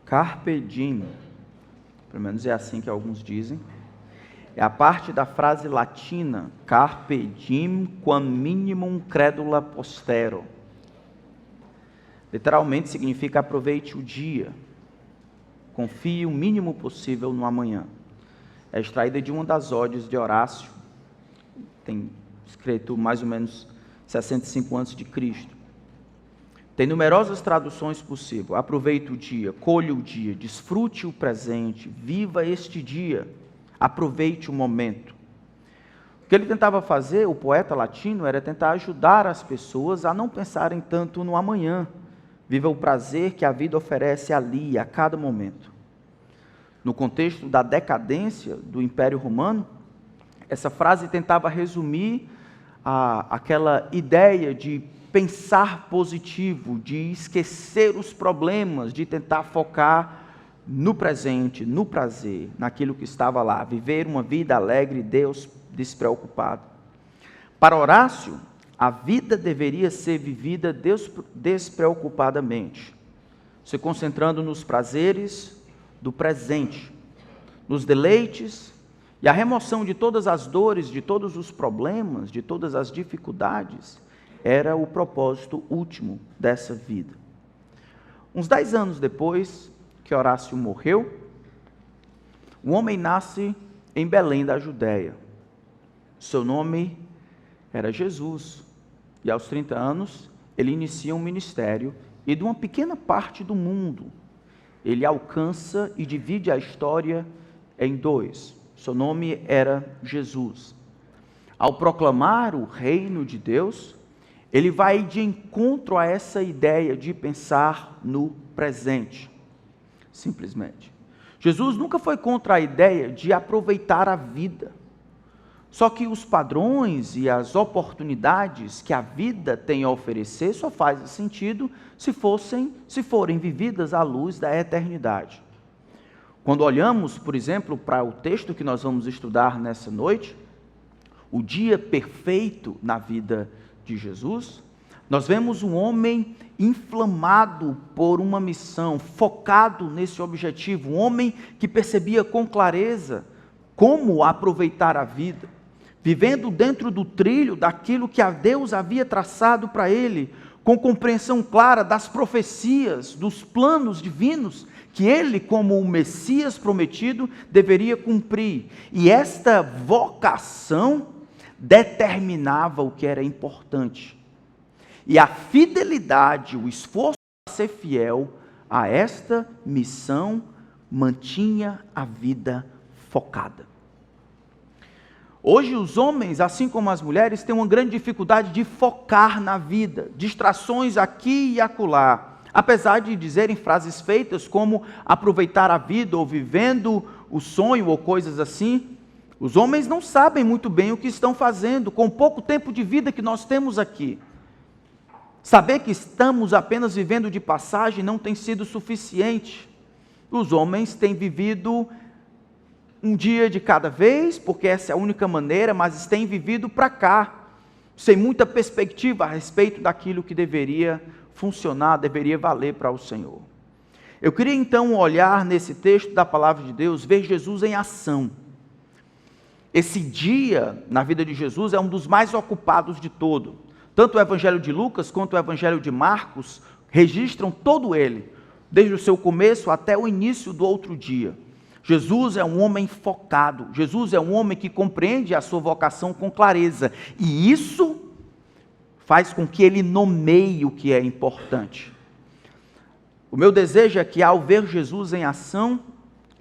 Carpe diem, pelo menos é assim que alguns dizem, é a parte da frase latina, carpe diem quam minimum credula postero. Literalmente significa aproveite o dia, confie o mínimo possível no amanhã. É extraída de uma das odes de Horácio, tem escrito mais ou menos 65 a.C. Tem numerosas traduções possíveis. Aproveite o dia, colhe o dia, desfrute o presente, viva este dia, aproveite o momento. O que ele tentava fazer, o poeta latino, era tentar ajudar as pessoas a não pensarem tanto no amanhã. Viva o prazer que a vida oferece ali, a cada momento. No contexto da decadência do Império Romano, essa frase tentava resumir aquela ideia de pensar positivo, de esquecer os problemas, de tentar focar no presente, no prazer, naquilo que estava lá, viver uma vida alegre, Deus despreocupado. Para Horácio, a vida deveria ser vivida despreocupadamente, se concentrando nos prazeres do presente, nos deleites e a remoção de todas as dores, de todos os problemas, de todas as dificuldades, era o propósito último dessa vida. Uns 10 anos depois que Horácio morreu, um homem nasce em Belém da Judéia. Seu nome era Jesus. E aos 30 anos, ele inicia um ministério e de uma pequena parte do mundo, ele alcança e divide a história em dois. Seu nome era Jesus. Ao proclamar o reino de Deus, ele vai de encontro a essa ideia de pensar no presente, simplesmente. Jesus nunca foi contra a ideia de aproveitar a vida. Só que os padrões e as oportunidades que a vida tem a oferecer só fazem sentido se forem vividas à luz da eternidade. Quando olhamos, por exemplo, para o texto que nós vamos estudar nessa noite, o dia perfeito na vida de Jesus, nós vemos um homem inflamado por uma missão, focado nesse objetivo, um homem que percebia com clareza como aproveitar a vida, vivendo dentro do trilho daquilo que a Deus havia traçado para ele, com compreensão clara das profecias, dos planos divinos, que ele, como o Messias prometido, deveria cumprir. E esta vocação determinava o que era importante. E a fidelidade, o esforço para ser fiel a esta missão, mantinha a vida focada. Hoje os homens, assim como as mulheres, têm uma grande dificuldade de focar na vida, distrações aqui e acolá. Apesar de dizerem frases feitas como aproveitar a vida ou vivendo o sonho ou coisas assim, os homens não sabem muito bem o que estão fazendo com o pouco tempo de vida que nós temos aqui. Saber que estamos apenas vivendo de passagem não tem sido suficiente. Os homens têm vivido um dia de cada vez, porque essa é a única maneira, mas têm vivido para cá, sem muita perspectiva a respeito daquilo que deveria funcionar, deveria valer para o Senhor. Eu queria então olhar nesse texto da palavra de Deus, ver Jesus em ação. Esse dia na vida de Jesus é um dos mais ocupados de todo. Tanto o Evangelho de Lucas quanto o Evangelho de Marcos registram todo ele, desde o seu começo até o início do outro dia. Jesus é um homem focado, Jesus é um homem que compreende a sua vocação com clareza, e isso faz com que ele nomeie o que é importante. O meu desejo é que ao ver Jesus em ação,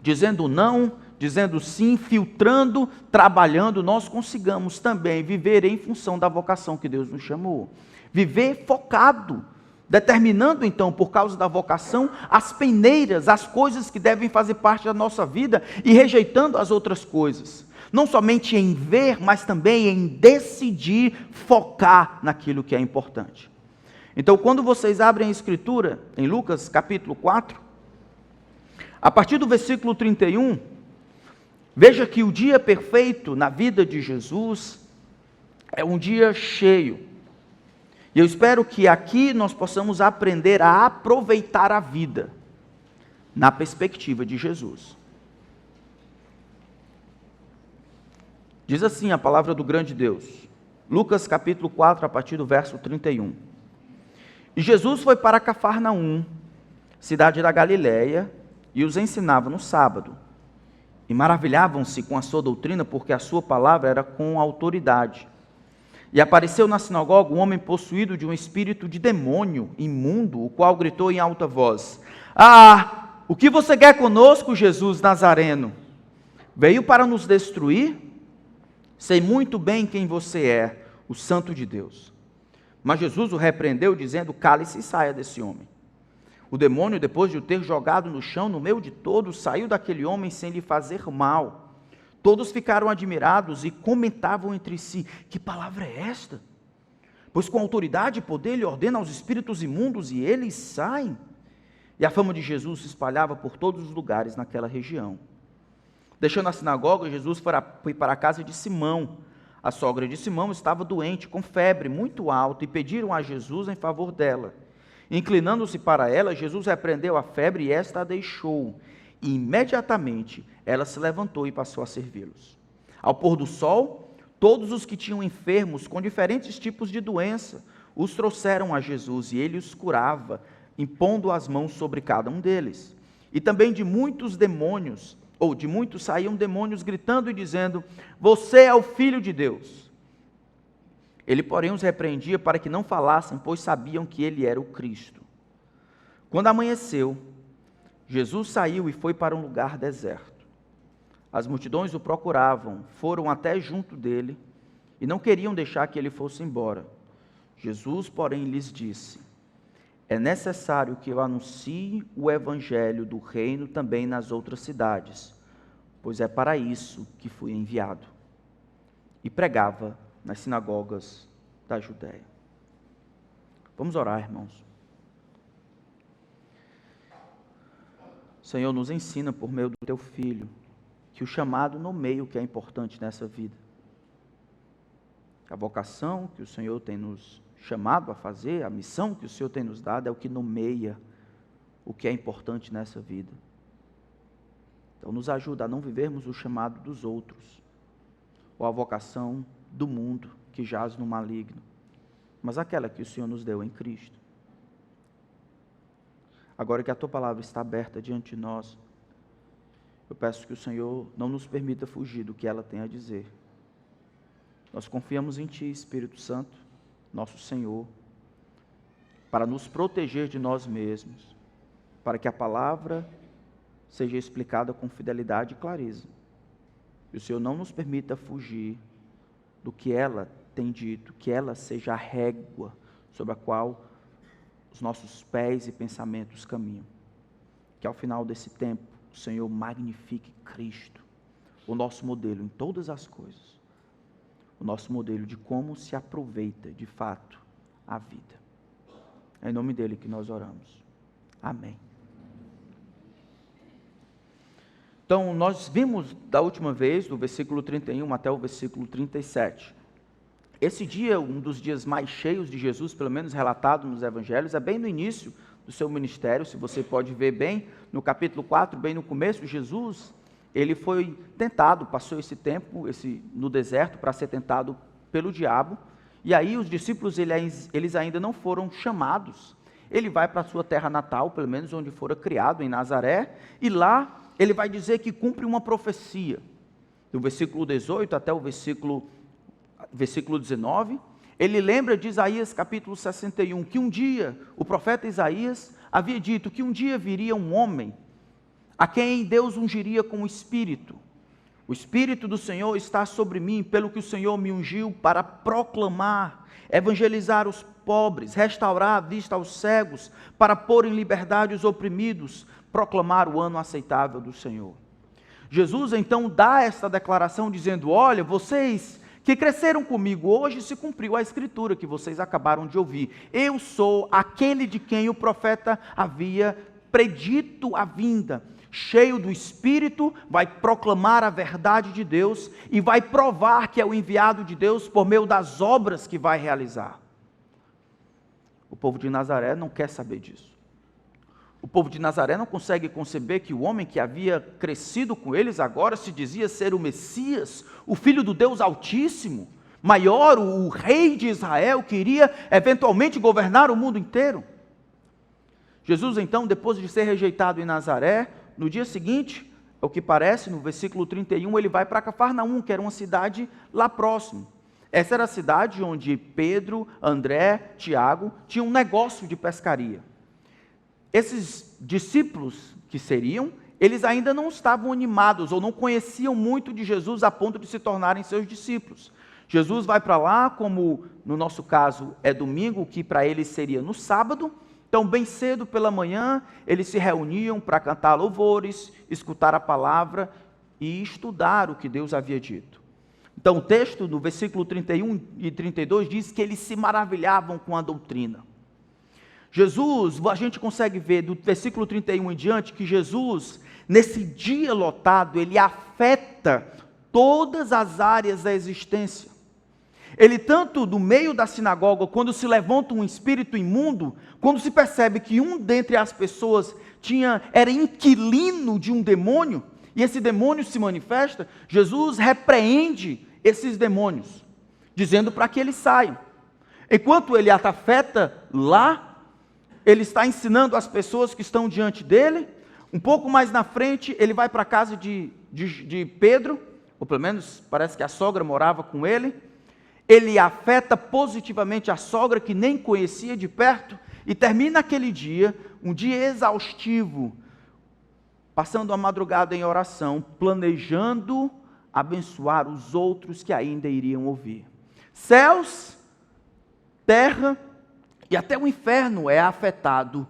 dizendo não, dizendo sim, filtrando, trabalhando, nós consigamos também viver em função da vocação que Deus nos chamou. Viver focado, determinando então, por causa da vocação, as peneiras, as coisas que devem fazer parte da nossa vida e rejeitando as outras coisas. Não somente em ver, mas também em decidir focar naquilo que é importante. Então, quando vocês abrem a Escritura, em Lucas capítulo 4, a partir do versículo 31, veja que o dia perfeito na vida de Jesus é um dia cheio. E eu espero que aqui nós possamos aprender a aproveitar a vida. na perspectiva de Jesus. Diz assim a palavra do grande Deus, Lucas capítulo 4, a partir do verso 31. E Jesus foi para Cafarnaum, cidade da Galileia, e os ensinava no sábado. E maravilhavam-se com a sua doutrina, porque a sua palavra era com autoridade. E apareceu na sinagoga um homem possuído de um espírito de demônio imundo, o qual gritou em alta voz: Ah, o que você quer conosco, Jesus Nazareno? Veio para nos destruir? Sei muito bem quem você é, o Santo de Deus. Mas Jesus o repreendeu, dizendo: Cale-se e saia desse homem. O demônio, depois de o ter jogado no chão, no meio de todos, saiu daquele homem sem lhe fazer mal. Todos ficaram admirados e comentavam entre si: que palavra é esta? Pois com autoridade e poder ele ordena aos espíritos imundos e eles saem. E a fama de Jesus se espalhava por todos os lugares naquela região. Deixando a sinagoga, Jesus foi para a casa de Simão. A sogra de Simão estava doente, com febre muito alta, e pediram a Jesus em favor dela. Inclinando-se para ela, Jesus repreendeu a febre e esta a deixou. E imediatamente ela se levantou e passou a servi-los. Ao pôr do sol, todos os que tinham enfermos com diferentes tipos de doença, os trouxeram a Jesus e ele os curava, impondo as mãos sobre cada um deles. E também de muitos saíam demônios gritando e dizendo: Você é o Filho de Deus. Ele, porém, os repreendia para que não falassem, pois sabiam que ele era o Cristo. Quando amanheceu, Jesus saiu e foi para um lugar deserto. As multidões o procuravam, foram até junto dele e não queriam deixar que ele fosse embora. Jesus, porém, lhes disse: É necessário que eu anuncie o evangelho do reino também nas outras cidades, pois é para isso que fui enviado. E pregava nas sinagogas da Judéia. Vamos orar, irmãos. Senhor, nos ensina por meio do Teu Filho, que o chamado nomeia o que é importante nessa vida. A vocação que o Senhor tem nos chamado a fazer, a missão que o Senhor tem nos dado, é o que nomeia o que é importante nessa vida. Então nos ajuda a não vivermos o chamado dos outros, ou a vocação do mundo que jaz no maligno, mas aquela que o Senhor nos deu em Cristo. Agora que a Tua palavra está aberta diante de nós, eu peço que o Senhor não nos permita fugir do que ela tem a dizer. Nós confiamos em Ti, Espírito Santo, nosso Senhor, para nos proteger de nós mesmos, para que a palavra seja explicada com fidelidade e clareza. E o Senhor não nos permita fugir do que ela tem dito, que ela seja a régua sobre a qual os nossos pés e pensamentos caminham. Que ao final desse tempo, o Senhor magnifique Cristo, o nosso modelo em todas as coisas, o nosso modelo de como se aproveita de fato a vida. É em nome dele que nós oramos. Amém. Então, nós vimos da última vez, do versículo 31 até o versículo 37. Esse dia, um dos dias mais cheios de Jesus, pelo menos relatado nos evangelhos, é bem no início do seu ministério. Se você pode ver bem, no capítulo 4, bem no começo, Jesus, ele foi tentado, passou esse tempo no deserto para ser tentado pelo diabo, e aí os discípulos, eles ainda não foram chamados. Ele vai para a sua terra natal, pelo menos onde fora criado, em Nazaré, e lá ele vai dizer que cumpre uma profecia. Do versículo 18 até o versículo 19, ele lembra de Isaías capítulo 61, que um dia, o profeta Isaías havia dito que um dia viria um homem, a quem Deus ungiria com o Espírito. O Espírito do Senhor está sobre mim, pelo que o Senhor me ungiu para proclamar, evangelizar os pobres, restaurar a vista aos cegos, para pôr em liberdade os oprimidos, proclamar o ano aceitável do Senhor. Jesus então dá esta declaração dizendo: olha, vocês que cresceram comigo, hoje se cumpriu a escritura que vocês acabaram de ouvir. Eu sou aquele de quem o profeta havia predito a vinda. Cheio do Espírito, vai proclamar a verdade de Deus e vai provar que é o enviado de Deus por meio das obras que vai realizar. O povo de Nazaré não quer saber disso. O O povo de Nazaré não consegue conceber que o homem que havia crescido com eles agora se dizia ser o Messias, o Filho do Deus Altíssimo, maior, o rei de Israel, que iria eventualmente governar o mundo inteiro. Jesus, então, depois de ser rejeitado em Nazaré, no dia seguinte, o que parece, no versículo 31, ele vai para Cafarnaum, que era uma cidade lá próximo. Essa era a cidade onde Pedro, André, Tiago tinham um negócio de pescaria. Esses discípulos que seriam, eles ainda não estavam animados ou não conheciam muito de Jesus a ponto de se tornarem seus discípulos. Jesus vai para lá, como no nosso caso é domingo, que para eles seria no sábado. Então, bem cedo pela manhã, eles se reuniam para cantar louvores, escutar a palavra e estudar o que Deus havia dito. Então, o texto do versículo 31 e 32 diz que eles se maravilhavam com a doutrina. Jesus, a gente consegue ver do versículo 31 em diante, que Jesus, nesse dia lotado, ele afeta todas as áreas da existência. Ele tanto no meio da sinagoga, quando se levanta um espírito imundo, quando se percebe que um dentre as pessoas era inquilino de um demônio, e esse demônio se manifesta, Jesus repreende esses demônios, dizendo para que eles saiam. Enquanto ele afeta lá, ele está ensinando as pessoas que estão diante dele. Um pouco mais na frente, ele vai para a casa de Pedro, ou pelo menos parece que a sogra morava com ele. Ele afeta positivamente a sogra, que nem conhecia de perto, e termina aquele dia, um dia exaustivo, passando a madrugada em oração, planejando abençoar os outros que ainda iriam ouvir. Céus, terra e até o inferno é afetado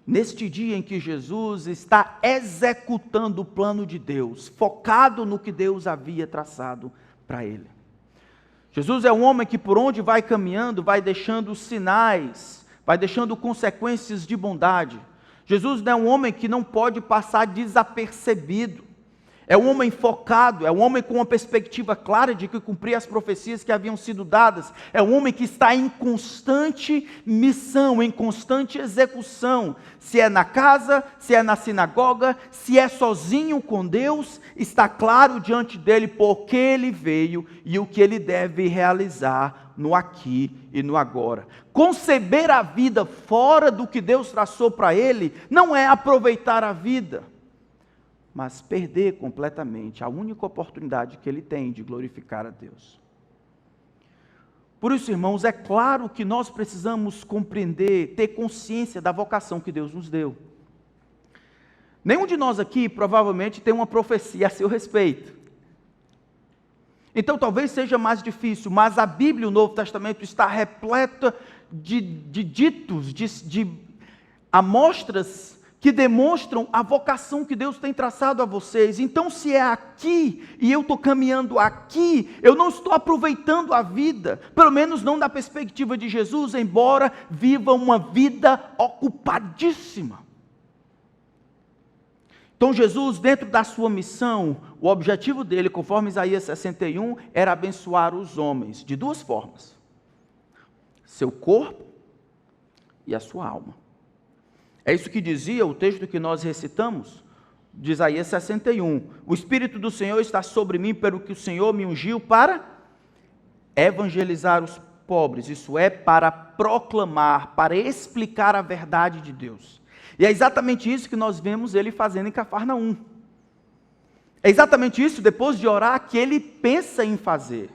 neste dia em que Jesus está executando o plano de Deus, focado no que Deus havia traçado para ele. Jesus é um homem que por onde vai caminhando, vai deixando sinais, vai deixando consequências de bondade. Jesus não é um homem que não pode passar desapercebido. É um homem focado, é um homem com uma perspectiva clara de que cumprir as profecias que haviam sido dadas. É um homem que está em constante missão, em constante execução. Se é na casa, se é na sinagoga, se é sozinho com Deus, está claro diante dele por que ele veio e o que ele deve realizar no aqui e no agora. Conceber a vida fora do que Deus traçou para ele não é aproveitar a vida, mas perder completamente a única oportunidade que ele tem de glorificar a Deus. Por isso, irmãos, é claro que nós precisamos compreender, ter consciência da vocação que Deus nos deu. Nenhum de nós aqui provavelmente tem uma profecia a seu respeito. Então talvez seja mais difícil, mas a Bíblia, o Novo Testamento, está repleta de ditos, de amostras que demonstram a vocação que Deus tem traçado a vocês. Então, se é aqui, e eu estou caminhando aqui, eu não estou aproveitando a vida, pelo menos não da perspectiva de Jesus, embora viva uma vida ocupadíssima. Então, Jesus, dentro da sua missão, o objetivo dele, conforme Isaías 61, era abençoar os homens, de duas formas: seu corpo e a sua alma. É isso que dizia o texto que nós recitamos, de Isaías 61. O Espírito do Senhor está sobre mim, pelo que o Senhor me ungiu para evangelizar os pobres, isso é, para proclamar, para explicar a verdade de Deus. E é exatamente isso que nós vemos ele fazendo em Cafarnaum. É exatamente isso, depois de orar, que ele pensa em fazer.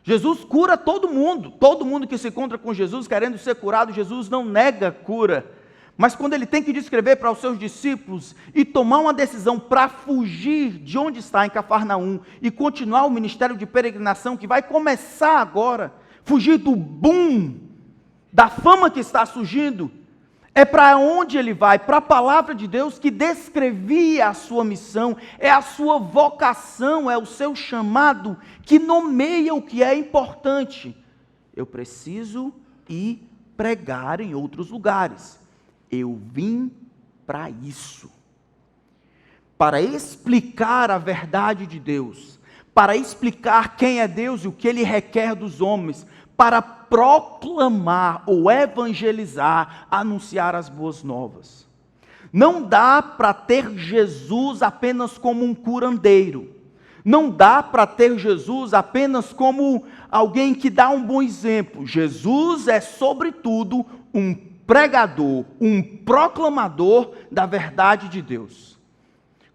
Jesus cura todo mundo que se encontra com Jesus querendo ser curado, Jesus não nega cura. Mas quando ele tem que descrever para os seus discípulos e tomar uma decisão para fugir de onde está em Cafarnaum e continuar o ministério de peregrinação que vai começar agora, fugir do boom, da fama que está surgindo, é para onde ele vai? Para a palavra de Deus que descrevia a sua missão, é a sua vocação, é o seu chamado, que nomeia o que é importante. Eu preciso ir pregar em outros lugares. Eu vim para isso, para explicar a verdade de Deus, para explicar quem é Deus e o que Ele requer dos homens, para proclamar ou evangelizar, anunciar as boas novas. Não dá para ter Jesus apenas como um curandeiro. Não dá para ter Jesus apenas como alguém que dá um bom exemplo. Jesus é, sobretudo, um pregador, um proclamador da verdade de Deus.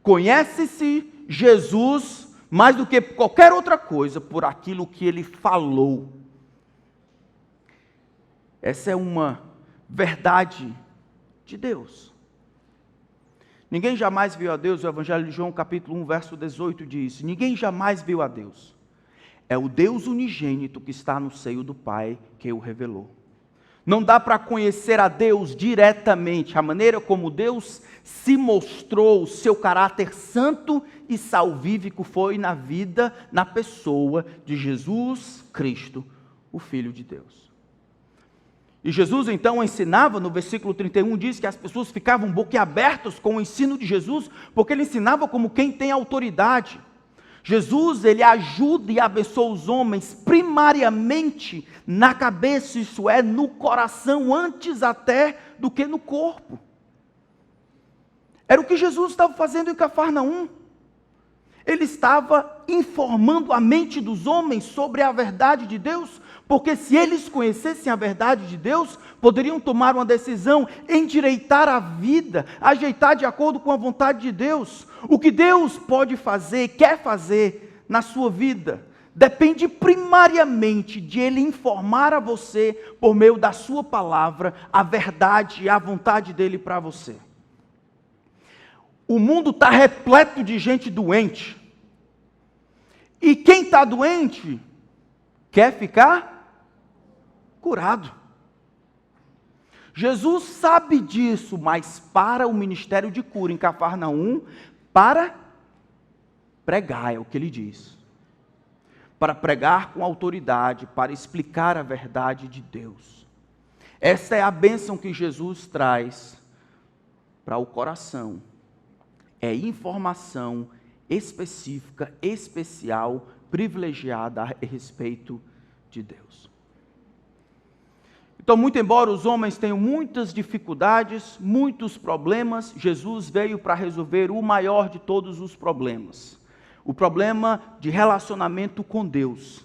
Conhece-se Jesus mais do que qualquer outra coisa por aquilo que ele falou. Essa é uma verdade de Deus. Ninguém jamais viu a Deus. O Evangelho de João, capítulo 1, verso 18 diz: ninguém jamais viu a Deus. É o Deus unigênito que está no seio do Pai que o revelou. Não dá para conhecer a Deus diretamente. A maneira como Deus se mostrou, o seu caráter santo e salvífico foi na vida, na pessoa de Jesus Cristo, o Filho de Deus. E Jesus então ensinava, no versículo 31 diz que as pessoas ficavam boquiabertas com o ensino de Jesus, porque ele ensinava como quem tem autoridade. Jesus, ele ajuda e abençoa os homens primariamente na cabeça, isso é, no coração, antes até do que no corpo. Era o que Jesus estava fazendo em Cafarnaum. Ele estava informando a mente dos homens sobre a verdade de Deus, porque se eles conhecessem a verdade de Deus, poderiam tomar uma decisão, endireitar a vida, ajeitar de acordo com a vontade de Deus. O que Deus pode fazer, quer fazer na sua vida, depende primariamente de Ele informar a você, por meio da sua palavra, a verdade e a vontade dEle para você. O mundo está repleto de gente doente. E quem está doente quer ficar curado. Jesus sabe disso, mas para o ministério de cura em Cafarnaum, para pregar, é o que ele diz. Para pregar com autoridade, para explicar a verdade de Deus. Essa é a bênção que Jesus traz para o coração. É informação específica, especial, privilegiada a respeito de Deus. Então, muito embora os homens tenham muitas dificuldades, muitos problemas, Jesus veio para resolver o maior de todos os problemas. O problema de relacionamento com Deus.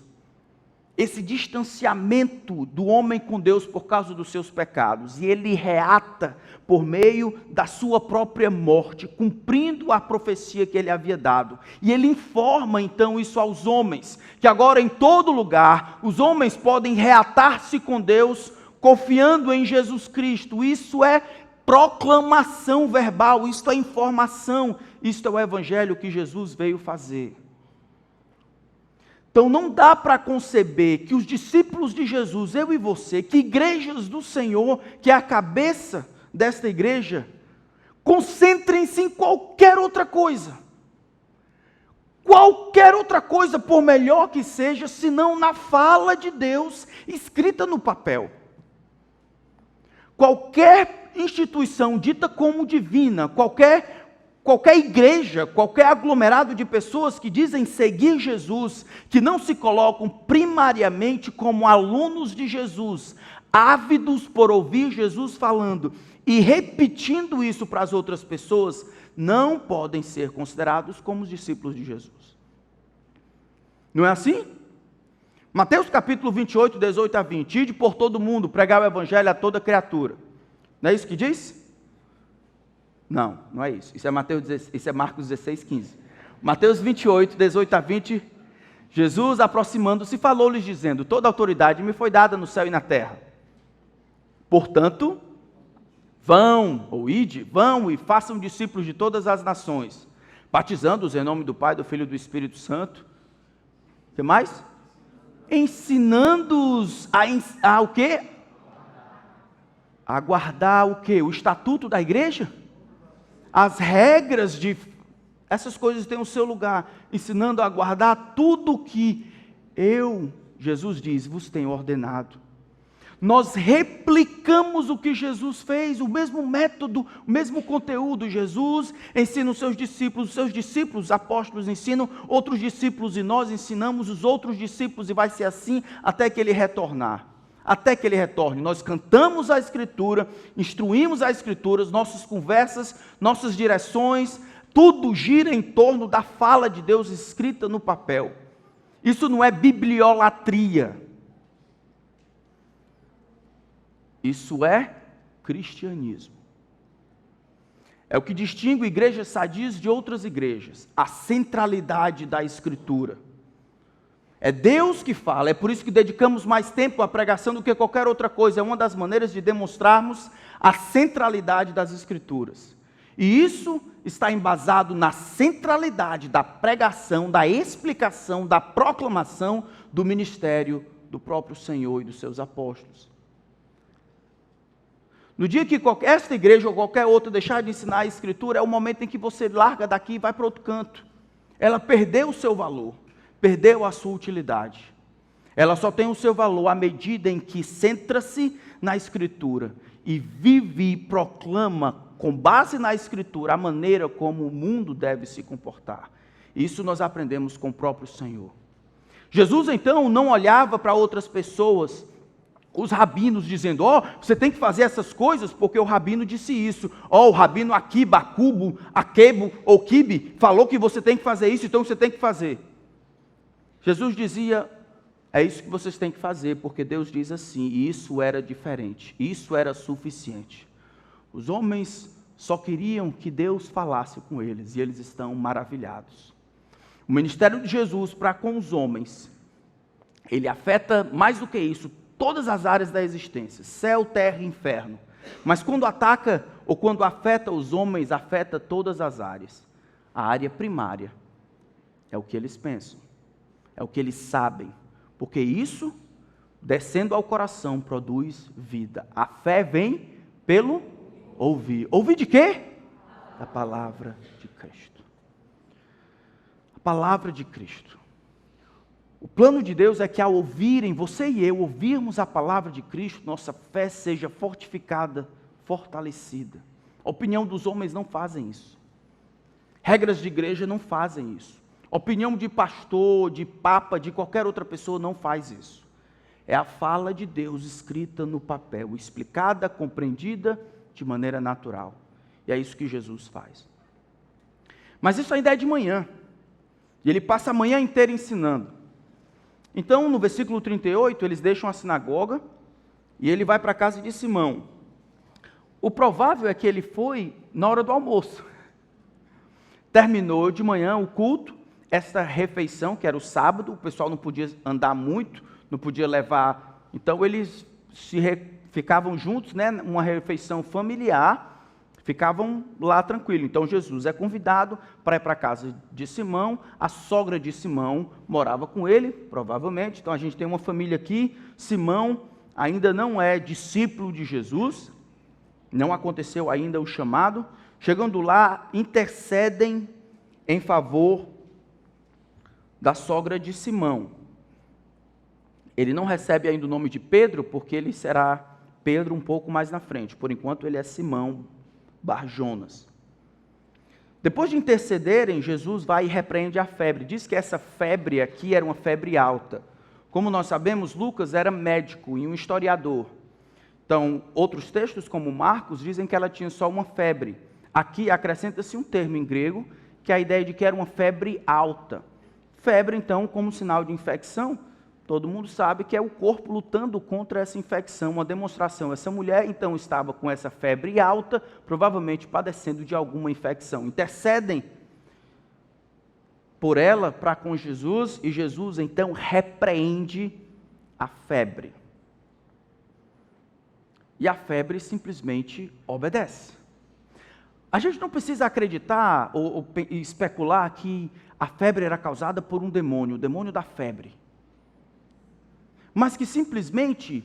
Esse distanciamento do homem com Deus por causa dos seus pecados. E ele reata por meio da sua própria morte, cumprindo a profecia que ele havia dado. E ele informa então isso aos homens, que agora em todo lugar, os homens podem reatar-se com Deus, confiando em Jesus Cristo. Isso é proclamação verbal, isso é informação, isso é o evangelho que Jesus veio fazer. Então não dá para conceber que os discípulos de Jesus, eu e você, que igrejas do Senhor, que é a cabeça desta igreja, concentrem-se em qualquer outra coisa. Qualquer outra coisa, por melhor que seja, senão na fala de Deus escrita no papel. Qualquer instituição dita como divina, qualquer igreja, qualquer aglomerado de pessoas que dizem seguir Jesus, que não se colocam primariamente como alunos de Jesus, ávidos por ouvir Jesus falando e repetindo isso para as outras pessoas, não podem ser considerados como os discípulos de Jesus. Não é assim? Mateus capítulo 28, 18 a 20. Ide por todo mundo, pregar o evangelho a toda criatura. Não é isso que diz? Não, não é isso. Isso é Marcos 16, 15. Mateus 28, 18 a 20. Jesus, aproximando-se, falou-lhes dizendo: toda autoridade me foi dada no céu e na terra. Portanto, vão, ou ide, vão e façam discípulos de todas as nações, batizando-os em nome do Pai, do Filho e do Espírito Santo. O que mais? Ensinando-os a o quê? A guardar o quê? O estatuto da igreja? As regras de... Essas coisas têm o seu lugar. Ensinando a guardar tudo o que Jesus diz, vos tenho ordenado. Nós replicamos o que Jesus fez, o mesmo método, o mesmo conteúdo. Jesus ensina os seus discípulos, apóstolos ensinam outros discípulos e nós ensinamos os outros discípulos e vai ser assim até que ele retornar. até que ele retorne. Nós cantamos a Escritura, instruímos a Escritura, nossas conversas, nossas direções, tudo gira em torno da fala de Deus escrita no papel. Isso não é bibliolatria. Isso é cristianismo. É o que distingue igrejas sadias de outras igrejas, a centralidade da Escritura. É Deus que fala, é por isso que dedicamos mais tempo à pregação do que qualquer outra coisa. É uma das maneiras de demonstrarmos a centralidade das Escrituras. E isso está embasado na centralidade da pregação, da explicação, da proclamação do ministério do próprio Senhor e dos seus apóstolos. No dia que esta igreja ou qualquer outra deixar de ensinar a Escritura, é o momento em que você larga daqui e vai para outro canto. Ela perdeu o seu valor, perdeu a sua utilidade. Ela só tem o seu valor à medida em que centra-se na Escritura e vive e proclama, com base na Escritura, a maneira como o mundo deve se comportar. Isso nós aprendemos com o próprio Senhor. Jesus, então, não olhava para outras pessoas, os rabinos, dizendo, você tem que fazer essas coisas porque o rabino disse isso. O rabino Akiba, Akubo, Akebo ou Kibe falou que você tem que fazer isso, então você tem que fazer. Jesus dizia, é isso que vocês têm que fazer, porque Deus diz assim, e isso era diferente, isso era suficiente. Os homens só queriam que Deus falasse com eles, e eles estão maravilhados. O ministério de Jesus para com os homens, ele afeta mais do que isso, todas as áreas da existência, céu, terra e inferno. Mas quando ataca, ou quando afeta os homens, afeta todas as áreas. A área primária é o que eles pensam, é o que eles sabem, porque isso, descendo ao coração, produz vida. A fé vem pelo ouvir. Ouvir de quê? Da palavra de Cristo. A palavra de Cristo. O plano de Deus é que ao ouvirem, você e eu, ouvirmos a palavra de Cristo, nossa fé seja fortificada, fortalecida. A opinião dos homens não fazem isso. Regras de igreja não fazem isso. Opinião de pastor, de papa, de qualquer outra pessoa não faz isso. É a fala de Deus escrita no papel, explicada, compreendida de maneira natural. E é isso que Jesus faz. Mas isso ainda é de manhã. E ele passa a manhã inteira ensinando. Então, no versículo 38, eles deixam a sinagoga e ele vai para a casa de Simão. O provável é que ele foi na hora do almoço. Terminou de manhã o culto, esta refeição, que era o sábado, o pessoal não podia andar muito, não podia levar. Então, eles ficavam juntos, né, uma refeição familiar, ficavam lá tranquilo. Então Jesus é convidado para ir para a casa de Simão, a sogra de Simão morava com ele, provavelmente. Então a gente tem uma família aqui, Simão ainda não é discípulo de Jesus, não aconteceu ainda o chamado. Chegando lá, intercedem em favor da sogra de Simão. Ele não recebe ainda o nome de Pedro, porque ele será Pedro um pouco mais na frente. Por enquanto ele é Simão Bar-Jonas. Depois de intercederem, Jesus vai e repreende a febre. Diz que essa febre aqui era uma febre alta. Como nós sabemos, Lucas era médico e um historiador. Então, outros textos, como Marcos, dizem que ela tinha só uma febre. Aqui acrescenta-se um termo em grego, que é a ideia de que era uma febre alta. Febre, então, como sinal de infecção, todo mundo sabe que é o corpo lutando contra essa infecção, uma demonstração. Essa mulher, então, estava com essa febre alta, provavelmente padecendo de alguma infecção. Intercedem por ela para com Jesus, e Jesus, então, repreende a febre. E a febre simplesmente obedece. A gente não precisa acreditar ou especular que a febre era causada por um demônio, o demônio da febre. Mas que simplesmente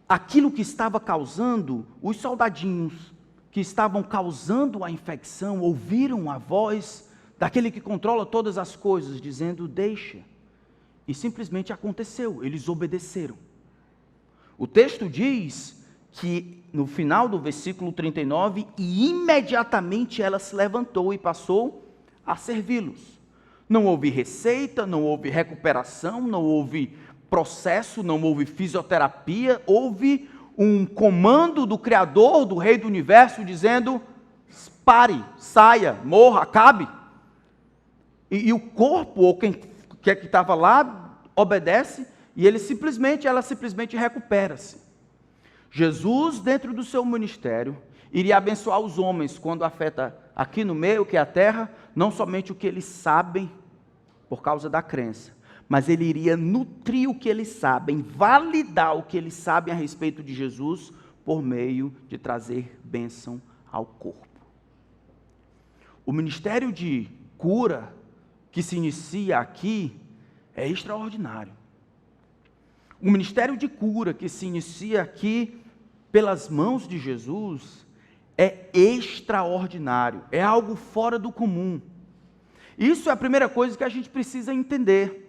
aquilo que estava causando, os soldadinhos que estavam causando a infecção, ouviram a voz daquele que controla todas as coisas, dizendo, deixa. E simplesmente aconteceu, eles obedeceram. O texto diz que no final do versículo 39, e imediatamente ela se levantou e passou a servi-los. Não houve receita, não houve recuperação, não houve processo, não houve fisioterapia, houve um comando do Criador, do Rei do Universo, dizendo: pare, saia, morra, acabe. E o corpo, ou quem que estava lá, obedece, e ela simplesmente recupera-se. Jesus, dentro do seu ministério, iria abençoar os homens quando afeta aqui no meio, que é a terra, não somente o que eles sabem por causa da crença, mas ele iria nutrir o que eles sabem, validar o que eles sabem a respeito de Jesus, por meio de trazer bênção ao corpo. O ministério de cura que se inicia aqui é extraordinário. O ministério de cura que se inicia aqui pelas mãos de Jesus é extraordinário, é algo fora do comum. Isso é a primeira coisa que a gente precisa entender.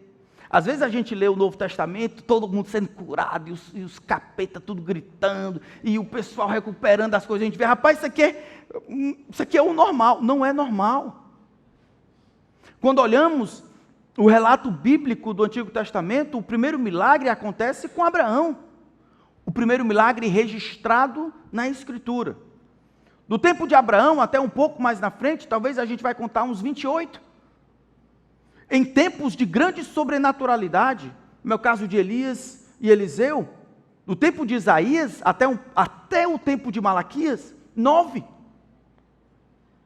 Às vezes a gente lê o Novo Testamento, todo mundo sendo curado, e os capetas tudo gritando, e o pessoal recuperando as coisas. A gente vê, rapaz, isso aqui é o normal. Não é normal. Quando olhamos o relato bíblico do Antigo Testamento, o primeiro milagre acontece com Abraão. O primeiro milagre registrado na Escritura. Do tempo de Abraão até um pouco mais na frente, talvez a gente vai contar uns 28. Em tempos de grande sobrenaturalidade, no meu caso de Elias e Eliseu, do tempo de Isaías até o tempo de Malaquias, 9.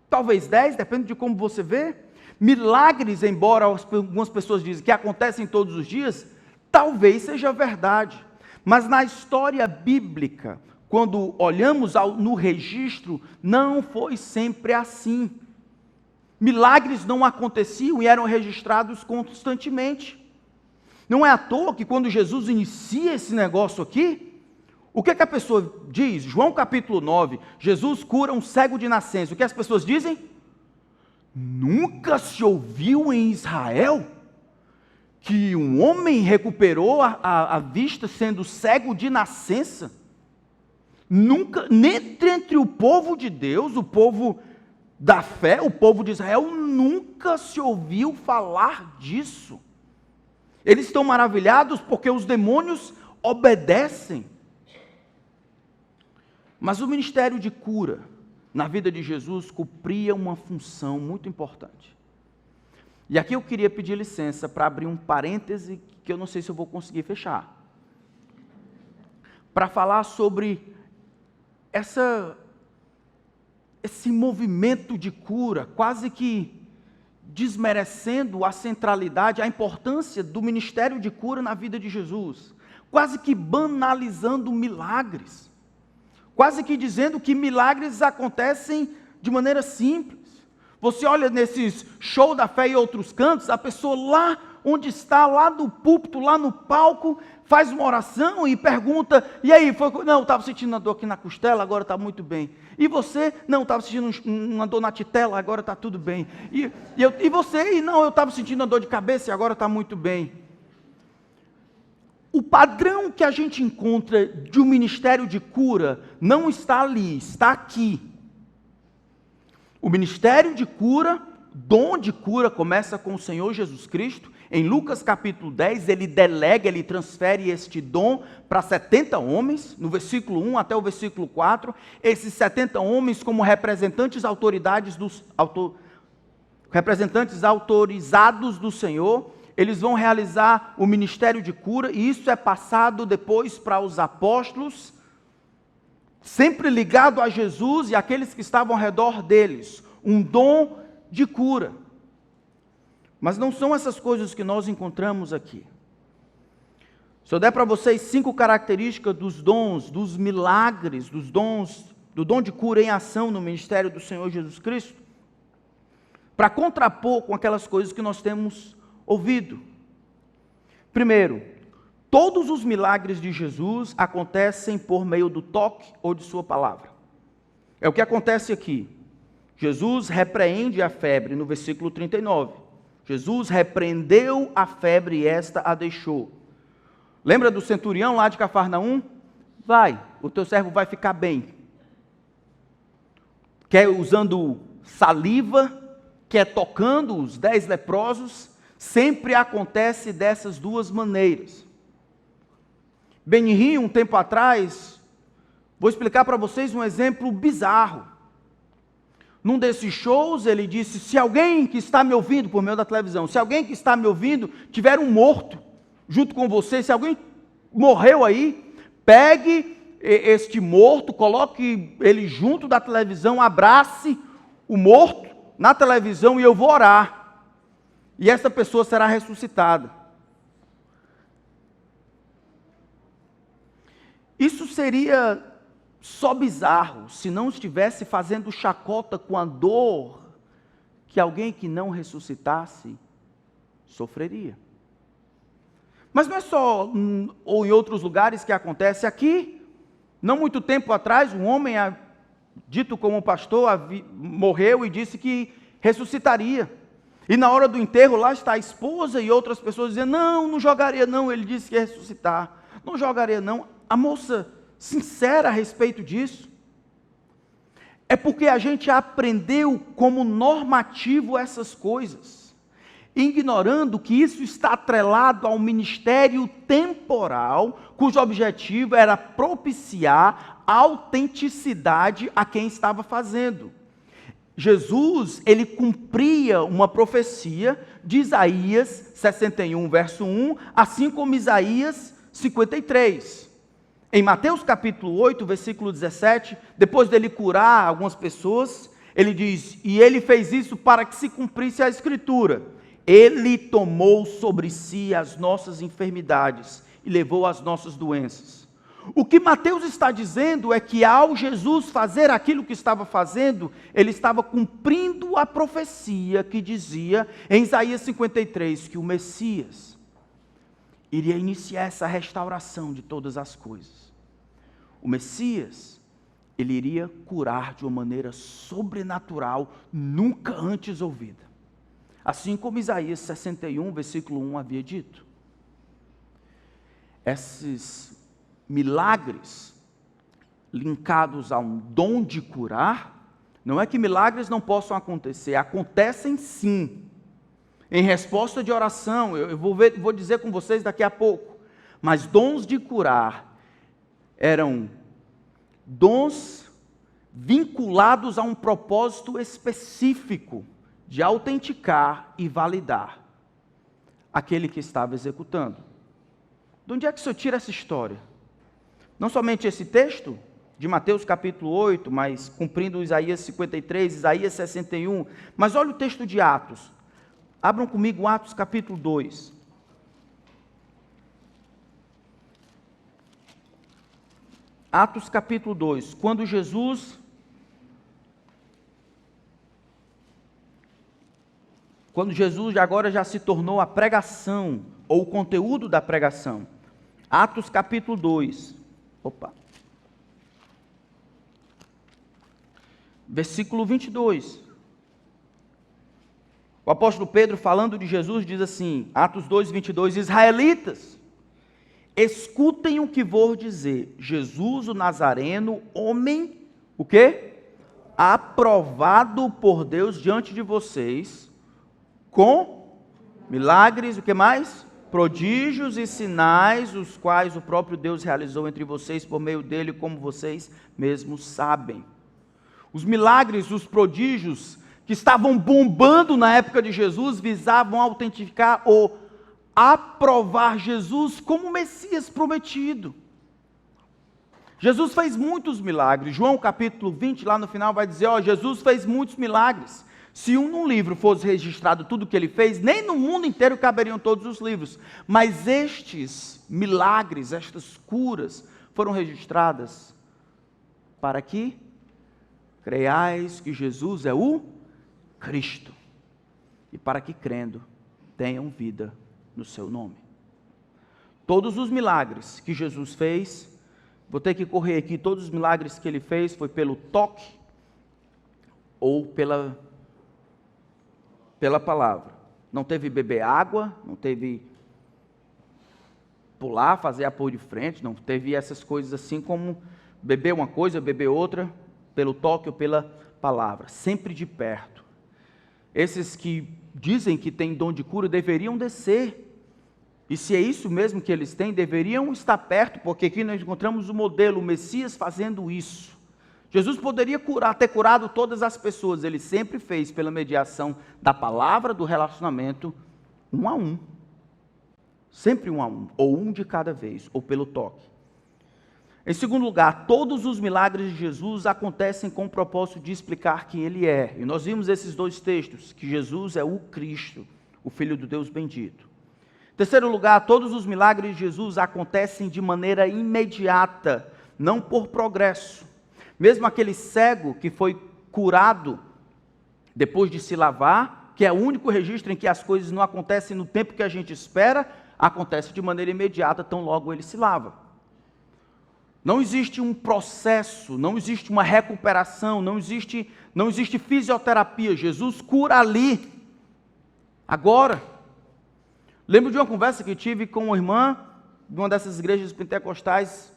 Talvez 10, depende de como você vê. Milagres, embora algumas pessoas dizem que acontecem todos os dias, talvez seja verdade. Mas na história bíblica, quando olhamos no registro, não foi sempre assim. Milagres não aconteciam e eram registrados constantemente. Não é à toa que quando Jesus inicia esse negócio aqui, o que a pessoa diz? João capítulo 9, Jesus cura um cego de nascença. O que as pessoas dizem? Nunca se ouviu em Israel que um homem recuperou a vista sendo cego de nascença? Nunca, nem entre o povo de Deus, o povo da fé, o povo de Israel, nunca se ouviu falar disso. Eles estão maravilhados porque os demônios obedecem. Mas o ministério de cura na vida de Jesus cumpria uma função muito importante. E aqui eu queria pedir licença para abrir um parêntese que eu não sei se eu vou conseguir fechar. Para falar sobre esse movimento de cura, quase que desmerecendo a centralidade, a importância do ministério de cura na vida de Jesus, quase que banalizando milagres, quase que dizendo que milagres acontecem de maneira simples. Você olha nesses show da fé e outros cantos, a pessoa lá onde está, lá do púlpito, lá no palco, faz uma oração e pergunta, e aí, não, estava sentindo uma dor aqui na costela, agora está muito bem. E você? Não, estava sentindo uma dor na titela, agora está tudo bem. E você? Não, eu estava sentindo uma dor de cabeça e agora está muito bem. O padrão que a gente encontra de um ministério de cura não está ali, está aqui. O ministério de cura, dom de cura, começa com o Senhor Jesus Cristo. Em Lucas capítulo 10, ele transfere este dom para 70 homens, no versículo 1 até o versículo 4. Esses 70 homens, como representantes autorizados do Senhor, eles vão realizar o ministério de cura, e isso é passado depois para os apóstolos, sempre ligado a Jesus e aqueles que estavam ao redor deles, um dom de cura. Mas não são essas coisas que nós encontramos aqui. Se eu der para vocês 5 características dos dons, dos milagres, dos dons, do dom de cura em ação no ministério do Senhor Jesus Cristo, para contrapor com aquelas coisas que nós temos ouvido. Primeiro, todos os milagres de Jesus acontecem por meio do toque ou de sua palavra. É o que acontece aqui. Jesus repreende a febre no versículo 39. Jesus repreendeu a febre e esta a deixou. Lembra do centurião lá de Cafarnaum? Vai, o teu servo vai ficar bem. Quer usando saliva, quer tocando os 10 leprosos, sempre acontece dessas duas maneiras. Benihim, um tempo atrás, vou explicar para vocês um exemplo bizarro. Num desses shows, ele disse, se alguém que está me ouvindo, por meio da televisão, se alguém que está me ouvindo tiver um morto junto com você, se alguém morreu aí, pegue este morto, coloque ele junto da televisão, abrace o morto na televisão e eu vou orar. E essa pessoa será ressuscitada. Isso seria só bizarro se não estivesse fazendo chacota com a dor que alguém que não ressuscitasse sofreria. Mas não é só ou em outros lugares que acontece. Aqui, não muito tempo atrás, um homem, dito como pastor, morreu e disse que ressuscitaria. E na hora do enterro, lá está a esposa e outras pessoas dizendo, não jogaria não, ele disse que ia ressuscitar. Não jogaria não. A moça sincera a respeito disso. É porque a gente aprendeu como normativo essas coisas, ignorando que isso está atrelado ao ministério temporal, cujo objetivo era propiciar autenticidade a quem estava fazendo. Jesus, ele cumpria uma profecia de Isaías 61, verso 1, assim como Isaías 53. Em Mateus capítulo 8, versículo 17, depois dele curar algumas pessoas, ele diz, e ele fez isso para que se cumprisse a escritura. Ele tomou sobre si as nossas enfermidades e levou as nossas doenças. O que Mateus está dizendo é que ao Jesus fazer aquilo que estava fazendo, ele estava cumprindo a profecia que dizia em Isaías 53, que o Messias iria iniciar essa restauração de todas as coisas. O Messias, ele iria curar de uma maneira sobrenatural, nunca antes ouvida. Assim como Isaías 61, versículo 1 havia dito. Esses milagres linkados a um dom de curar, não é que milagres não possam acontecer, acontecem sim. Em resposta de oração, eu vou dizer com vocês daqui a pouco, mas dons de curar eram dons vinculados a um propósito específico de autenticar e validar aquele que estava executando. De onde é que o senhor tira essa história? Não somente esse texto de Mateus capítulo 8, mas cumprindo Isaías 53, Isaías 61, mas olha o texto de Atos. Abram comigo Atos capítulo 2. Atos capítulo 2, quando Jesus agora já se tornou a pregação, ou o conteúdo da pregação. Atos capítulo 2, versículo 22. O apóstolo Pedro, falando de Jesus, diz assim, Atos 2, 22, Israelitas, escutem o que vou dizer, Jesus o Nazareno, homem, o quê? Aprovado por Deus diante de vocês, com milagres, o que mais? Prodígios e sinais, os quais o próprio Deus realizou entre vocês por meio dele, como vocês mesmos sabem. Os milagres, os prodígios que estavam bombando na época de Jesus, visavam autentificar ou aprovar Jesus como o Messias prometido. Jesus fez muitos milagres. João capítulo 20, lá no final vai dizer, Jesus fez muitos milagres. Se num livro fosse registrado tudo o que ele fez, nem no mundo inteiro caberiam todos os livros. Mas estes milagres, estas curas, foram registradas para que creiais que Jesus é o Cristo. E para que crendo, tenham vida no seu nome. Todos os milagres que Jesus fez, vou ter que correr aqui, todos os milagres que ele fez foi pelo toque ou pela palavra. Não teve beber água, não teve pular, fazer apoio de frente, não teve essas coisas assim como beber uma coisa, beber outra, pelo toque ou pela palavra, sempre de perto. Esses que dizem que têm dom de cura deveriam descer E se é isso mesmo que eles têm, deveriam estar perto, porque aqui nós encontramos o modelo, o Messias fazendo isso. Jesus poderia ter curado todas as pessoas, ele sempre fez pela mediação da palavra, do relacionamento, um a um. Sempre um a um, ou um de cada vez, ou pelo toque. Em segundo lugar, todos os milagres de Jesus acontecem com o propósito de explicar quem ele é. E nós vimos esses dois textos, que Jesus é o Cristo, o Filho do Deus bendito. Em terceiro lugar, todos os milagres de Jesus acontecem de maneira imediata, não por progresso. Mesmo aquele cego que foi curado depois de se lavar, que é o único registro em que as coisas não acontecem no tempo que a gente espera, acontece de maneira imediata, tão logo ele se lava. Não existe um processo, não existe uma recuperação, não existe fisioterapia. Jesus cura ali, agora. Lembro de uma conversa que tive com uma irmã de uma dessas igrejas pentecostais,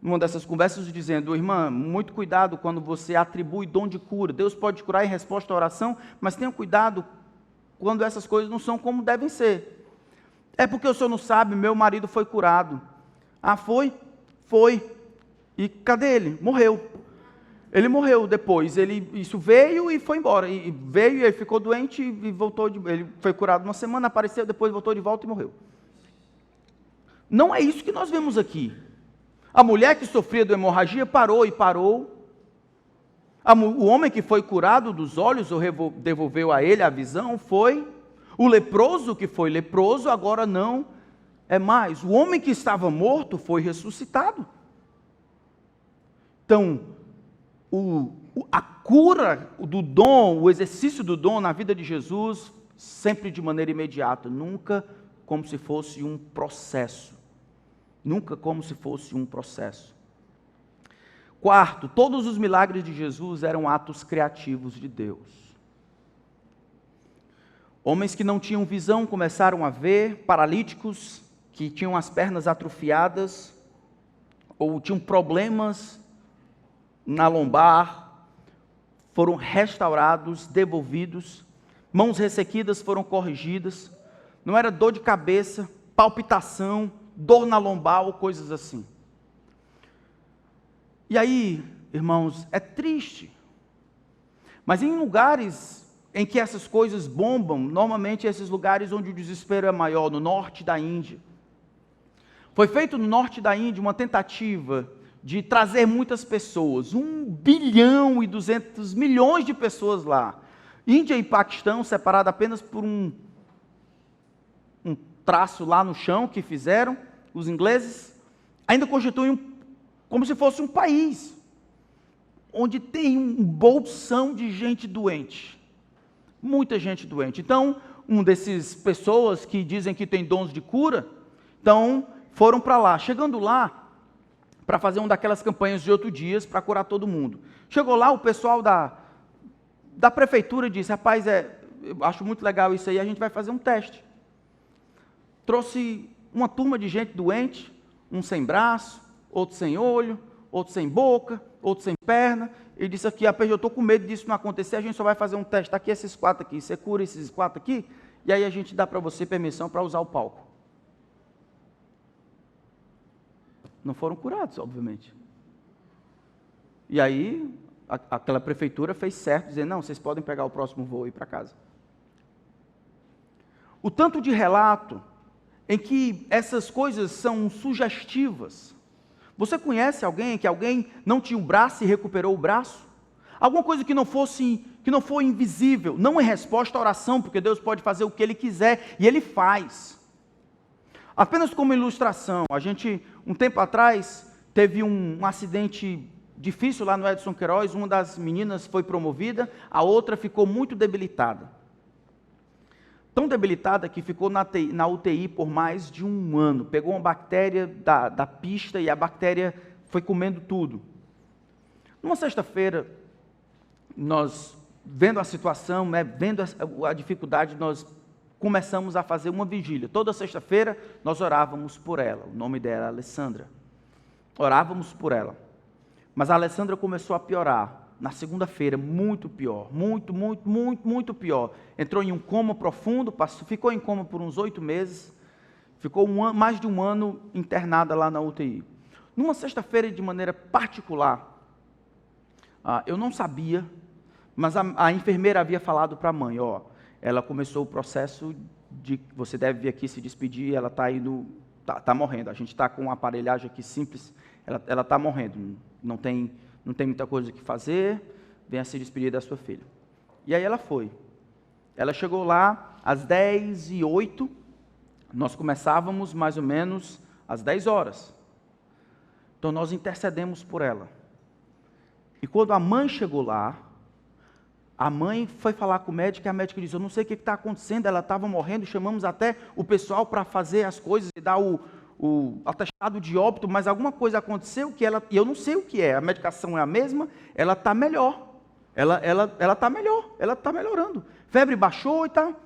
numa dessas conversas, dizendo: irmã, muito cuidado quando você atribui dom de cura. Deus pode curar em resposta à oração, mas tenha cuidado quando essas coisas não são como devem ser. É porque o senhor não sabe, meu marido foi curado. Ah, foi? Foi. E cadê ele? Morreu. Ele morreu depois, isso veio e foi embora, e veio e ele ficou doente e voltou, ele foi curado uma semana, apareceu, depois voltou de volta e morreu. Não é isso que nós vemos aqui. A mulher que sofria de hemorragia parou. O homem que foi curado dos olhos, ou devolveu a ele a visão, foi. O leproso que foi leproso, agora não é mais. O homem que estava morto foi ressuscitado. Então, a cura do dom, o exercício do dom na vida de Jesus, sempre de maneira imediata, nunca como se fosse um processo. Nunca como se fosse um processo. Quarto, todos os milagres de Jesus eram atos criativos de Deus. Homens que não tinham visão começaram a ver, paralíticos que tinham as pernas atrofiadas, ou tinham problemas na lombar, foram restaurados, devolvidos, mãos ressequidas foram corrigidas, não era dor de cabeça, palpitação, dor na lombar ou coisas assim. E aí, irmãos, é triste, mas em lugares em que essas coisas bombam, normalmente esses lugares onde o desespero é maior, no norte da Índia. Foi feito no norte da Índia uma tentativa de trazer muitas pessoas, 1 bilhão e 200 milhões de pessoas lá. Índia e Paquistão, separados apenas por um traço lá no chão que fizeram, os ingleses, ainda constituem como se fosse um país, onde tem um bolsão de gente doente, muita gente doente. Então, dessas pessoas que dizem que tem dons de cura, então foram para lá. Chegando lá, para fazer uma daquelas campanhas de 8 dias, para curar todo mundo. Chegou lá, o pessoal da prefeitura disse: rapaz, eu acho muito legal isso aí, a gente vai fazer um teste. Trouxe uma turma de gente doente, um sem braço, outro sem olho, outro sem boca, outro sem perna, e disse aqui: rapaz, eu estou com medo disso não acontecer, a gente só vai fazer um teste, está aqui esses 4 aqui, você cura esses 4 aqui, e aí a gente dá para você permissão para usar o palco. Não foram curados, obviamente. E aí, aquela prefeitura fez certo, dizendo: não, vocês podem pegar o próximo voo e ir para casa. O tanto de relato em que essas coisas são sugestivas. Você conhece alguém que alguém não tinha um braço e recuperou o braço? Alguma coisa que não foi invisível, não em resposta à oração, porque Deus pode fazer o que Ele quiser, e Ele faz. Apenas como ilustração, a gente, um tempo atrás, teve um acidente difícil lá no Edson Queiroz, uma das meninas foi promovida, a outra ficou muito debilitada. Tão debilitada que ficou na UTI por mais de 1 ano. Pegou uma bactéria da pista e a bactéria foi comendo tudo. Numa sexta-feira, nós, vendo a situação, vendo a dificuldade, nós começamos a fazer uma vigília. Toda sexta-feira nós orávamos por ela. O nome dela é Alessandra. Orávamos por ela. Mas a Alessandra começou a piorar. Na segunda-feira, muito pior. Muito pior. Entrou em um coma profundo, ficou em coma por uns 8 meses. ficou mais de um ano internada lá na UTI. Numa sexta-feira, de maneira particular, eu não sabia, mas a enfermeira havia falado para a mãe, ela começou o processo de você deve vir aqui se despedir, ela está indo, tá morrendo, a gente está com uma aparelhagem aqui simples, ela está morrendo, não tem muita coisa que fazer, venha se despedir da sua filha. E aí ela foi. Ela chegou lá às 10h08, nós começávamos mais ou menos às 10 horas. Então nós intercedemos por ela. E quando a mãe chegou lá, a mãe foi falar com o médico e a médica disse, eu não sei o que está acontecendo, ela estava morrendo, chamamos até o pessoal para fazer as coisas e dar o atestado de óbito, mas alguma coisa aconteceu e eu não sei o que é, a medicação é a mesma, ela está melhor, ela está melhor, ela está melhorando, febre baixou e tal.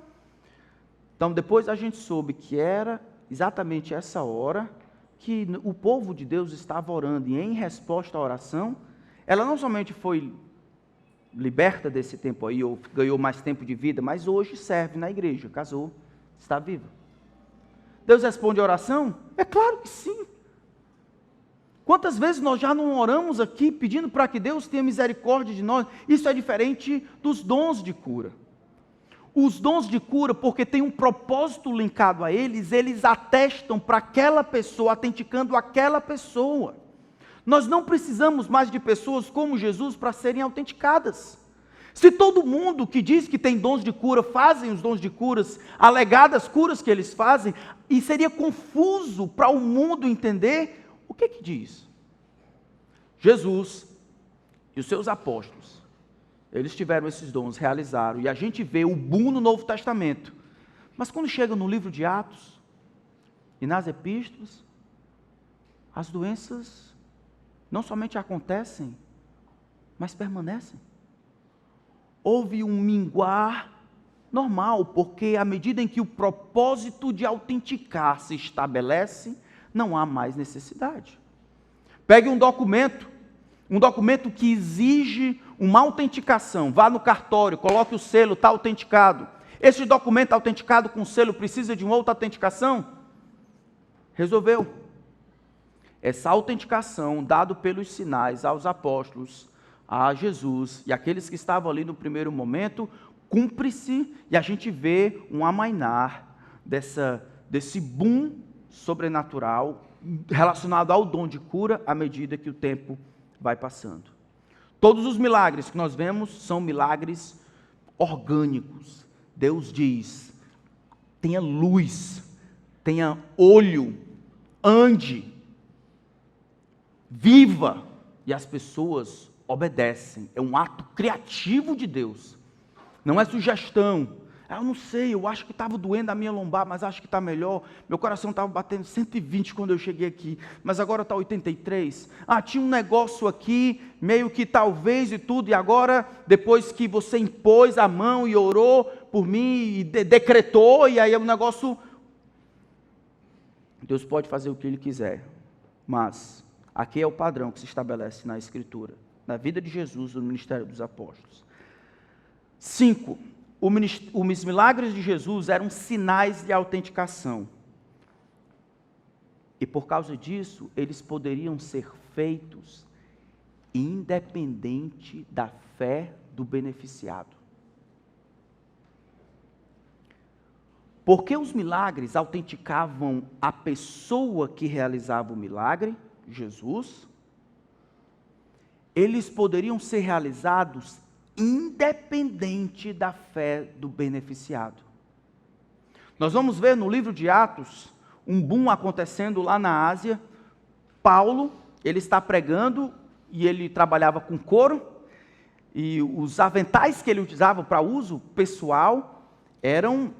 Então depois a gente soube que era exatamente essa hora que o povo de Deus estava orando, e em resposta à oração, ela não somente foi liberta desse tempo aí, ou ganhou mais tempo de vida, mas hoje serve na igreja, casou, está viva. Deus responde a oração? É claro que sim. Quantas vezes nós já não oramos aqui pedindo para que Deus tenha misericórdia de nós? Isso é diferente dos dons de cura. Os dons de cura, porque tem um propósito linkado a eles atestam para aquela pessoa, autenticando aquela pessoa. Nós não precisamos mais de pessoas como Jesus para serem autenticadas. Se todo mundo que diz que tem dons de cura fazem os dons de curas, alegadas curas que eles fazem, e seria confuso para o mundo entender o que diz. Jesus e os seus apóstolos, eles tiveram esses dons, realizaram, e a gente vê o boom no Novo Testamento. Mas quando chega no livro de Atos e nas epístolas, as doenças não somente acontecem, mas permanecem. Houve um minguar normal, porque à medida em que o propósito de autenticar se estabelece, não há mais necessidade. Pegue um documento que exige uma autenticação, vá no cartório, coloque o selo, está autenticado. Esse documento autenticado com selo precisa de uma outra autenticação? Resolveu. Essa autenticação, dado pelos sinais aos apóstolos, a Jesus e aqueles que estavam ali no primeiro momento, cumpre-se e a gente vê um amainar desse boom sobrenatural relacionado ao dom de cura à medida que o tempo vai passando. Todos os milagres que nós vemos são milagres orgânicos. Deus diz, tenha luz, tenha olho, ande, viva, e as pessoas obedecem. É um ato criativo de Deus, não é sugestão. Eu não sei, eu acho que estava doendo a minha lombar, mas acho que está melhor. Meu coração estava batendo 120 quando eu cheguei aqui, mas agora está 83. Tinha um negócio aqui, meio que talvez e tudo, e agora, depois que você impôs a mão e orou por mim, e decretou, e aí o negócio... Deus pode fazer o que Ele quiser, mas aqui é o padrão que se estabelece na Escritura, na vida de Jesus, no ministério dos apóstolos. 5. Os milagres de Jesus eram sinais de autenticação. E por causa disso, eles poderiam ser feitos independente da fé do beneficiado. Porque os milagres autenticavam a pessoa que realizava o milagre, Jesus, eles poderiam ser realizados independente da fé do beneficiado. Nós vamos ver no livro de Atos, um boom acontecendo lá na Ásia. Paulo, ele está pregando, e ele trabalhava com couro, e os aventais que ele utilizava para uso pessoal, eram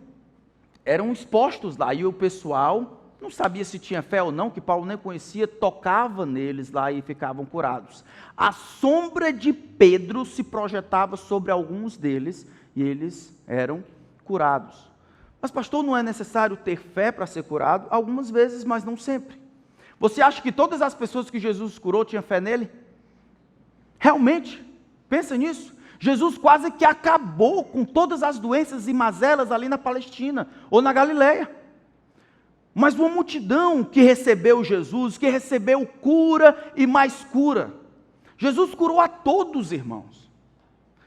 expostos lá, e o pessoal não sabia se tinha fé ou não, que Paulo nem conhecia, tocava neles lá e ficavam curados. A sombra de Pedro se projetava sobre alguns deles e eles eram curados. Mas pastor, não é necessário ter fé para ser curado? Algumas vezes, mas não sempre. Você acha que todas as pessoas que Jesus curou tinham fé nele? Realmente? Pensa nisso. Jesus quase que acabou com todas as doenças e mazelas ali na Palestina ou na Galileia. mas uma multidão que recebeu Jesus, que recebeu cura e mais cura. Jesus curou a todos, irmãos,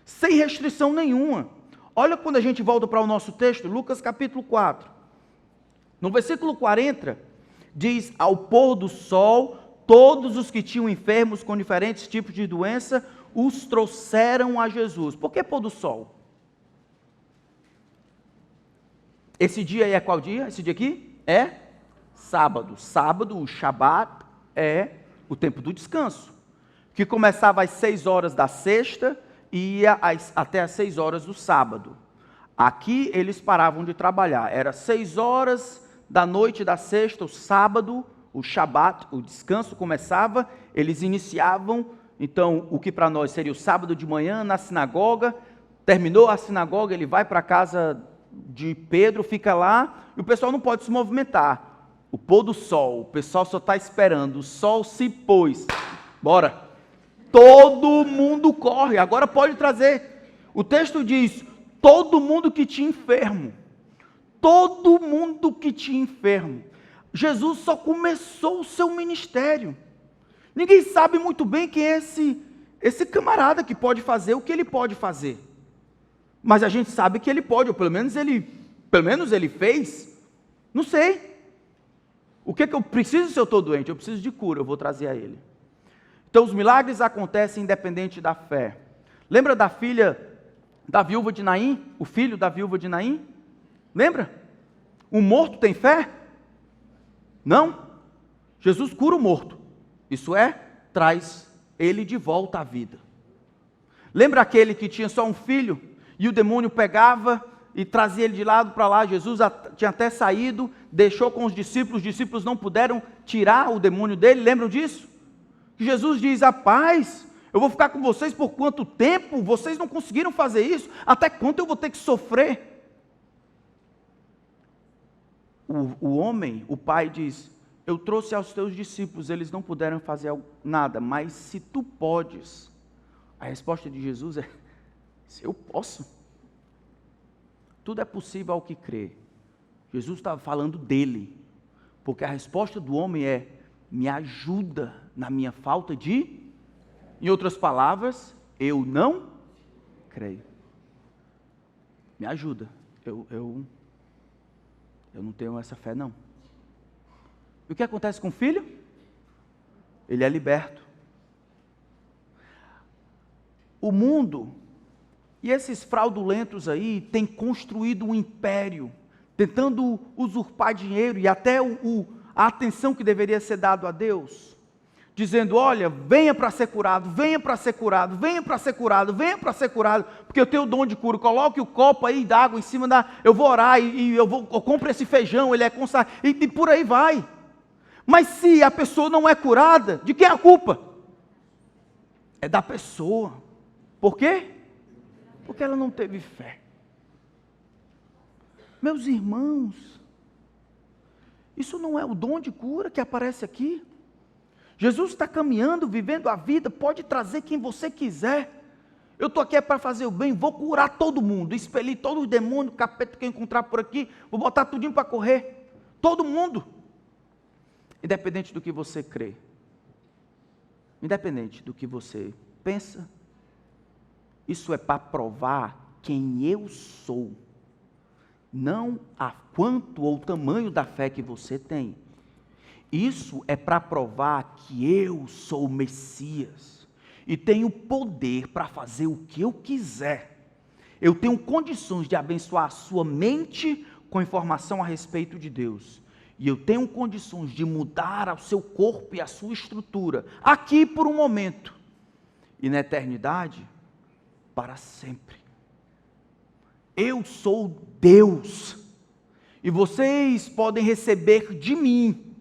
sem restrição nenhuma. Olha quando a gente volta para o nosso texto, Lucas capítulo 4. No versículo 40, diz: ao pôr do sol, todos os que tinham enfermos com diferentes tipos de doença, os trouxeram a Jesus. Por que pôr do sol? Esse dia aí é qual dia? Esse dia aqui é sábado. Sábado, o Shabat, é o tempo do descanso, que começava às 6 horas da sexta e ia até às 6 horas do sábado. Aqui eles paravam de trabalhar. Era 6 horas da noite da sexta, o sábado, o Shabat, o descanso começava, eles iniciavam, então, o que para nós seria o sábado de manhã na sinagoga. Terminou a sinagoga, ele vai para a casa de Pedro, fica lá, e o pessoal não pode se movimentar. O pôr do sol, o pessoal só está esperando, o sol se pôs, bora, todo mundo corre, agora pode trazer. O texto diz: todo mundo que tinha enfermo, todo mundo que tinha enfermo. Jesus só começou o seu ministério, ninguém sabe muito bem quem é esse camarada que pode fazer o que ele pode fazer, mas a gente sabe que ele pode, ou pelo menos ele fez. Não sei, o que eu preciso se eu estou doente? Eu preciso de cura, eu vou trazer a ele. Então os milagres acontecem independente da fé. Lembra da filha da viúva de Naim? O filho da viúva de Naim? Lembra? O morto tem fé? Não. Jesus cura o morto, isso é, traz ele de volta à vida. Lembra aquele que tinha só um filho e o demônio pegava e trazia ele de lado para lá? Jesus tinha até saído, deixou com os discípulos não puderam tirar o demônio dele. Lembram disso? Jesus diz: rapaz, eu vou ficar com vocês por quanto tempo? Vocês não conseguiram fazer isso? Até quanto eu vou ter que sofrer? O homem, o pai diz: eu trouxe aos teus discípulos, eles não puderam fazer nada, mas se tu podes. A resposta de Jesus é: se eu posso. Tudo é possível ao que crê. Jesus estava falando dele, porque a resposta do homem é: me ajuda na minha falta de... Em outras palavras, eu não creio. Me ajuda, eu não tenho essa fé não. E o que acontece com o filho? Ele é liberto. O mundo e esses fraudulentos aí têm construído um império, tentando usurpar dinheiro e até a atenção que deveria ser dado a Deus, dizendo: olha, venha para ser curado, venha para ser curado, venha para ser curado, venha para ser curado, porque eu tenho o dom de cura. Coloque o copo aí d'água em cima eu vou orar e eu compro esse feijão, ele é consagrado, e por aí vai. Mas se a pessoa não é curada, de quem é a culpa? É da pessoa. Por quê? Porque ela não teve fé. Meus irmãos, isso não é o dom de cura que aparece aqui. Jesus está caminhando, vivendo a vida, pode trazer quem você quiser. Eu estou aqui para fazer o bem, vou curar todo mundo, expelir todos os demônios, capeta que eu encontrar por aqui, vou botar tudinho para correr. Todo mundo. Independente do que você crê, independente do que você pensa, isso é para provar quem eu sou, não a quanto ou o tamanho da fé que você tem. Isso é para provar que eu sou o Messias e tenho poder para fazer o que eu quiser. Eu tenho condições de abençoar a sua mente com informação a respeito de Deus. E eu tenho condições de mudar o seu corpo e a sua estrutura, aqui por um momento, e na eternidade, para sempre. Eu sou Deus, e vocês podem receber de mim,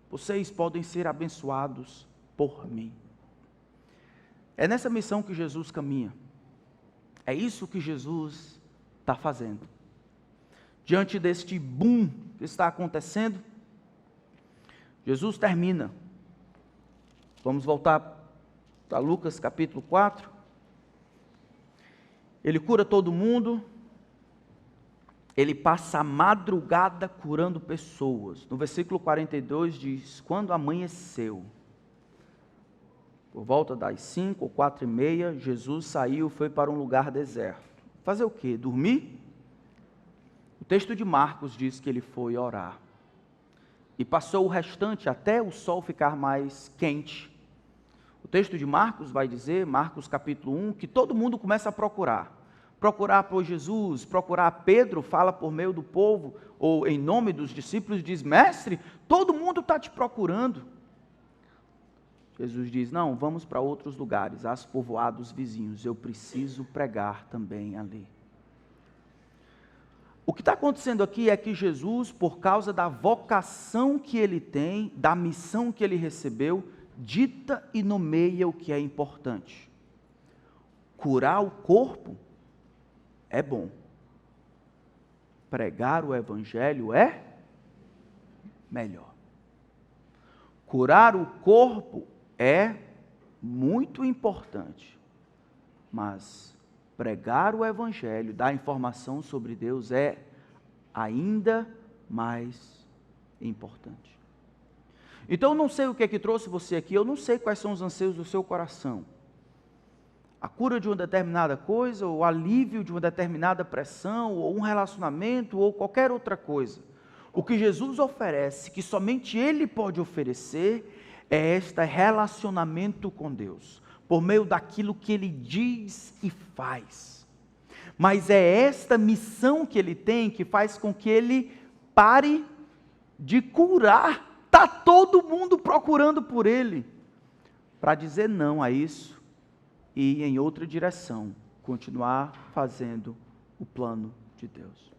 vocês podem ser abençoados por mim. É nessa missão que Jesus caminha, é isso que Jesus está fazendo. Diante deste boom que está acontecendo, Jesus termina. Vamos voltar para Lucas capítulo 4. Ele cura todo mundo, ele passa a madrugada curando pessoas. No versículo 42 diz, quando amanheceu, por volta das 5 ou 4:30, Jesus saiu e foi para um lugar deserto. Fazer o quê? Dormir? O texto de Marcos diz que ele foi orar. E passou o restante até o sol ficar mais quente. O texto de Marcos vai dizer, Marcos capítulo 1, que todo mundo começa a procurar. Procurar por Jesus, procurar Pedro, fala por meio do povo, ou em nome dos discípulos, diz, mestre, todo mundo está te procurando. Jesus diz, não, vamos para outros lugares, aos povoados vizinhos, eu preciso pregar também ali. O que está acontecendo aqui é que Jesus, por causa da vocação que ele tem, da missão que ele recebeu, dita e nomeia o que é importante. Curar o corpo é bom. Pregar o evangelho é melhor. Curar o corpo é muito importante, mas pregar o evangelho, dar informação sobre Deus é ainda mais importante. Então eu não sei o que é que trouxe você aqui, eu não sei quais são os anseios do seu coração. A cura de uma determinada coisa, ou o alívio de uma determinada pressão, ou um relacionamento, ou qualquer outra coisa. O que Jesus oferece, que somente Ele pode oferecer, é este relacionamento com Deus, por meio daquilo que Ele diz e faz. Mas é esta missão que Ele tem, que faz com que Ele pare de curar. Está todo mundo procurando por Ele, para dizer não a isso, e ir em outra direção, continuar fazendo o plano de Deus.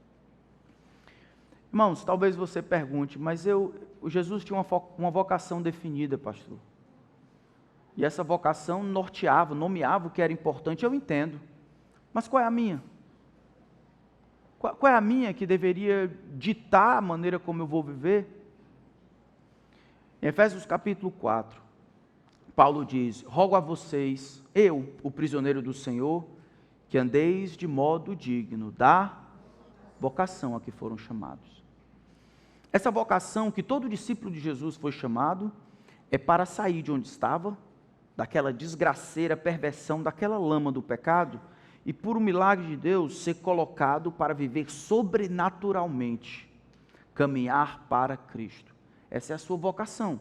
Irmãos, talvez você pergunte, mas o Jesus tinha uma vocação definida, pastor. E essa vocação norteava, nomeava o que era importante, eu entendo. Mas qual é a minha? Qual é a minha que deveria ditar a maneira como eu vou viver? Em Efésios capítulo 4, Paulo diz, rogo a vocês, eu, o prisioneiro do Senhor, que andeis de modo digno da vocação a que foram chamados. Essa vocação que todo discípulo de Jesus foi chamado, é para sair de onde estava, daquela desgraceira perversão, daquela lama do pecado, e por um milagre de Deus, ser colocado para viver sobrenaturalmente, caminhar para Cristo. Essa é a sua vocação.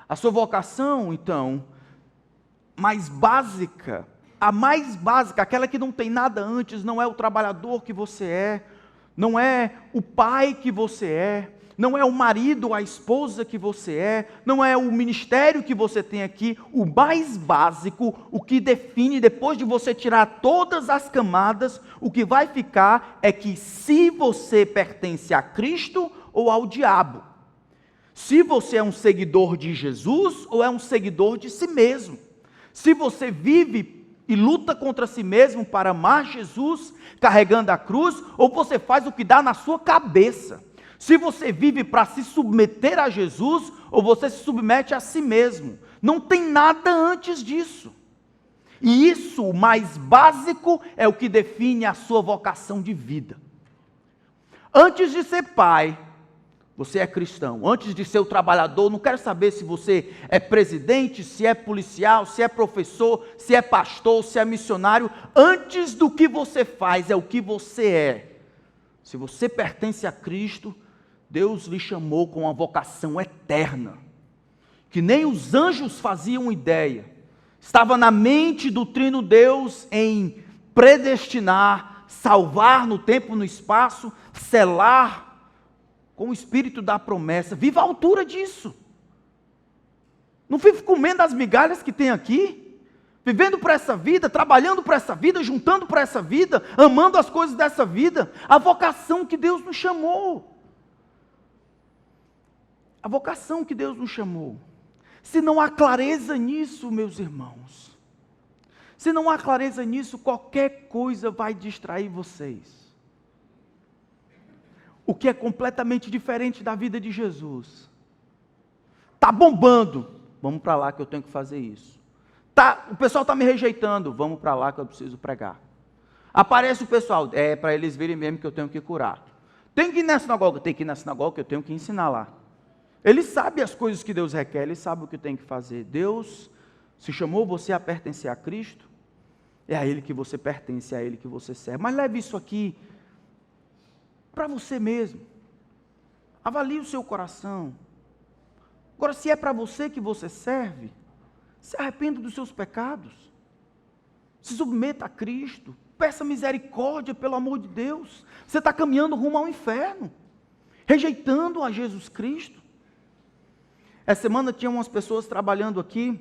A sua vocação, então, mais básica, a mais básica, aquela que não tem nada antes, não é o trabalhador que você é, não é o pai que você é, não é o marido, a esposa que você é, não é o ministério que você tem aqui. O mais básico, o que define, depois de você tirar todas as camadas, o que vai ficar é que se você pertence a Cristo ou ao diabo. Se você é um seguidor de Jesus ou é um seguidor de si mesmo. Se você vive e luta contra si mesmo para amar Jesus, carregando a cruz, ou você faz o que dá na sua cabeça. Se você vive para se submeter a Jesus, ou você se submete a si mesmo. Não tem nada antes disso. E isso, o mais básico, é o que define a sua vocação de vida. Antes de ser pai, você é cristão. Antes de ser o trabalhador, não quero saber se você é presidente, se é policial, se é professor, se é pastor, se é missionário. Antes do que você faz, é o que você é. Se você pertence a Cristo, Deus lhe chamou com uma vocação eterna, que nem os anjos faziam ideia. Estava na mente do Trino Deus em predestinar, salvar no tempo e no espaço, selar com o Espírito da promessa. Viva a altura disso. Não vive comendo as migalhas que tem aqui, vivendo para essa vida, trabalhando para essa vida, juntando para essa vida, amando as coisas dessa vida. A vocação que Deus nos chamou. A vocação que Deus nos chamou. Se não há clareza nisso, meus irmãos, se não há clareza nisso, qualquer coisa vai distrair vocês. O que é completamente diferente da vida de Jesus. Está bombando, vamos para lá que eu tenho que fazer isso. O pessoal está me rejeitando, vamos para lá que eu preciso pregar. Aparece o pessoal, para eles verem mesmo que eu tenho que curar. Tem que ir na sinagoga? Tem que ir na sinagoga, eu tenho que ensinar lá. Ele sabe as coisas que Deus requer, ele sabe o que tem que fazer. Deus se chamou você a pertencer a Cristo, é a Ele que você pertence, é a Ele que você serve. Mas leve isso aqui para você mesmo. Avalie o seu coração. Agora, se é para você que você serve, se arrependa dos seus pecados. Se submeta a Cristo. Peça misericórdia, pelo amor de Deus. Você está caminhando rumo ao inferno, rejeitando a Jesus Cristo. Essa semana tinha umas pessoas trabalhando aqui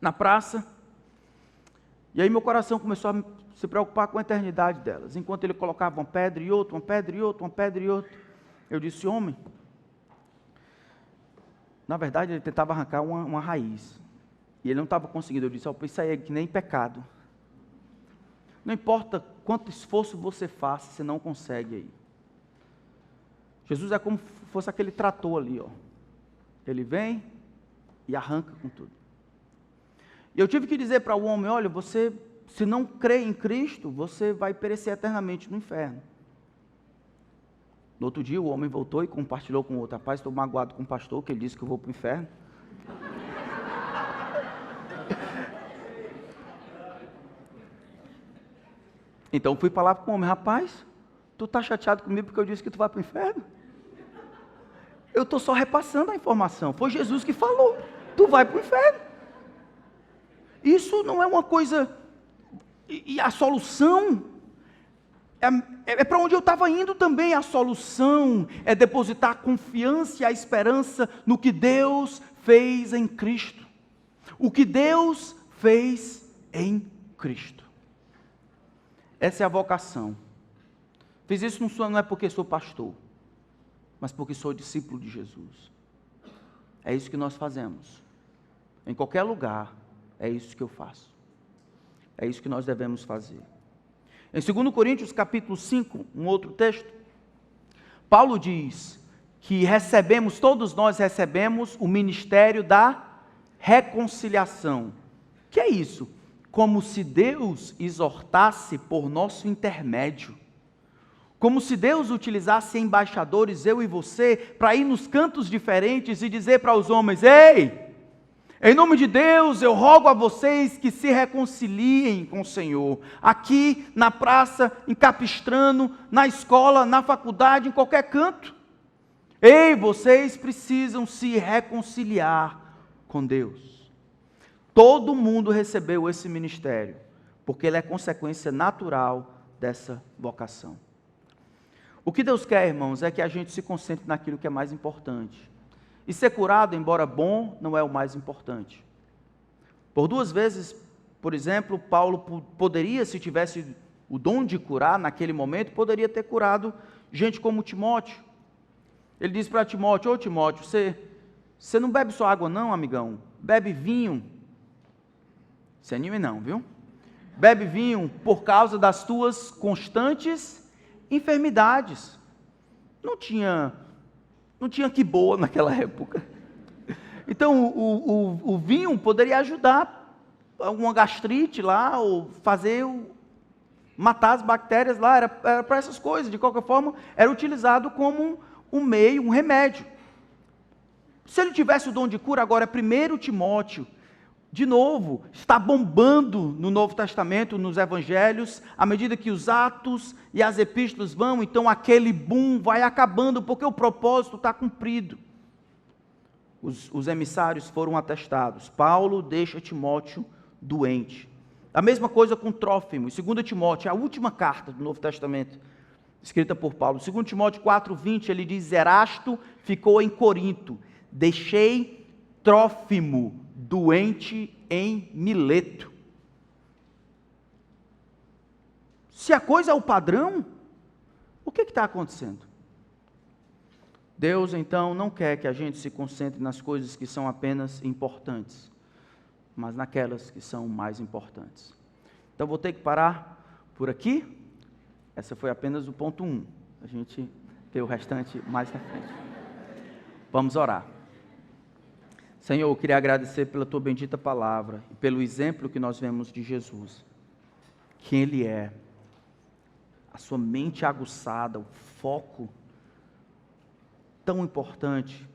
na praça, e aí meu coração começou a se preocupar com a eternidade delas. Enquanto ele colocava uma pedra e outra, uma pedra e outra, uma pedra e outra, eu disse: homem, na verdade ele tentava arrancar uma raiz, e ele não estava conseguindo. Eu disse: isso aí é que nem pecado. Não importa quanto esforço você faça, você não consegue aí. Jesus é como se fosse aquele trator ali, ó. Ele vem e arranca com tudo. E eu tive que dizer para o homem: olha, você, se não crê em Cristo, você vai perecer eternamente no inferno. No outro dia o homem voltou e compartilhou com o outro: rapaz, estou magoado com o pastor, que ele disse que eu vou para o inferno. Então fui para lá com o homem: rapaz, tu está chateado comigo porque eu disse que tu vai para o inferno? Eu estou só repassando a informação. Foi Jesus que falou: tu vai para o inferno. Isso não é uma coisa... E a solução é para onde eu estava indo também. A solução é depositar a confiança e a esperança no que Deus fez em Cristo. O que Deus fez em Cristo. Essa é a vocação. Fiz isso não é porque sou pastor, mas porque sou discípulo de Jesus. É isso que nós fazemos. Em qualquer lugar, é isso que eu faço. É isso que nós devemos fazer. Em 2 Coríntios capítulo 5, um outro texto, Paulo diz que todos nós recebemos o ministério da reconciliação. O que é isso? Como se Deus exortasse por nosso intermédio. Como se Deus utilizasse embaixadores, eu e você, para ir nos cantos diferentes e dizer para os homens: ei, em nome de Deus, eu rogo a vocês que se reconciliem com o Senhor. Aqui na praça, em Capistrano, na escola, na faculdade, em qualquer canto. Ei, vocês precisam se reconciliar com Deus. Todo mundo recebeu esse ministério, porque ele é consequência natural dessa vocação. O que Deus quer, irmãos, é que a gente se concentre naquilo que é mais importante. E ser curado, embora bom, não é o mais importante. Por 2 vezes, por exemplo, Paulo poderia, se tivesse o dom de curar naquele momento, poderia ter curado gente como Timóteo. Ele diz para Timóteo: ô Timóteo, você não bebe só água não, amigão, bebe vinho. Se anime não, viu? Bebe vinho por causa das tuas constantes enfermidades. Não tinha que boa naquela época. Então o vinho poderia ajudar alguma gastrite lá, ou matar as bactérias lá, era para essas coisas. De qualquer forma, era utilizado como um meio, um remédio. Se ele tivesse o dom de cura, agora 1 Timóteo, de novo, está bombando no Novo Testamento, nos Evangelhos, à medida que os Atos e as Epístolas vão, então aquele boom vai acabando, porque o propósito está cumprido. Os emissários foram atestados. Paulo deixa Timóteo doente. A mesma coisa com Trófimo. 2 Timóteo, a última carta do Novo Testamento, escrita por Paulo. 2 Timóteo 4:20, ele diz: Erasto ficou em Corinto, deixei Trófimo doente em Mileto. Se a coisa é o padrão, o que está acontecendo? Deus, então, não quer que a gente se concentre nas coisas que são apenas importantes, mas naquelas que são mais importantes. Então, vou ter que parar por aqui. Essa foi apenas o ponto 1. A gente vê o restante mais na frente. Vamos orar. Senhor, eu queria agradecer pela Tua bendita palavra e pelo exemplo que nós vemos de Jesus. Quem Ele é, a sua mente aguçada, o foco tão importante,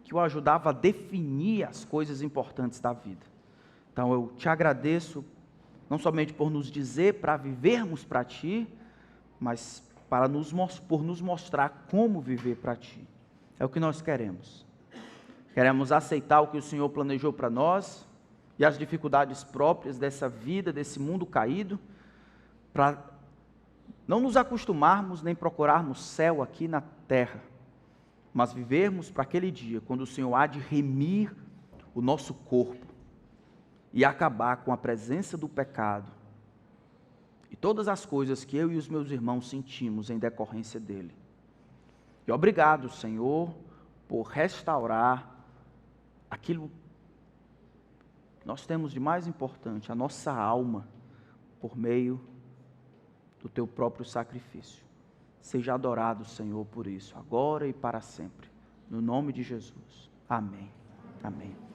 que o ajudava a definir as coisas importantes da vida. Então eu te agradeço, não somente por nos dizer para vivermos para Ti, mas por nos mostrar como viver para Ti. É o que nós queremos. Queremos aceitar o que o Senhor planejou para nós e as dificuldades próprias dessa vida, desse mundo caído, para não nos acostumarmos nem procurarmos céu aqui na terra, mas vivermos para aquele dia, quando o Senhor há de remir o nosso corpo e acabar com a presença do pecado e todas as coisas que eu e os meus irmãos sentimos em decorrência dele. E obrigado, Senhor, por restaurar aquilo que nós temos de mais importante, a nossa alma, por meio do Teu próprio sacrifício. Seja adorado, Senhor, por isso, agora e para sempre. No nome de Jesus. Amém. Amém.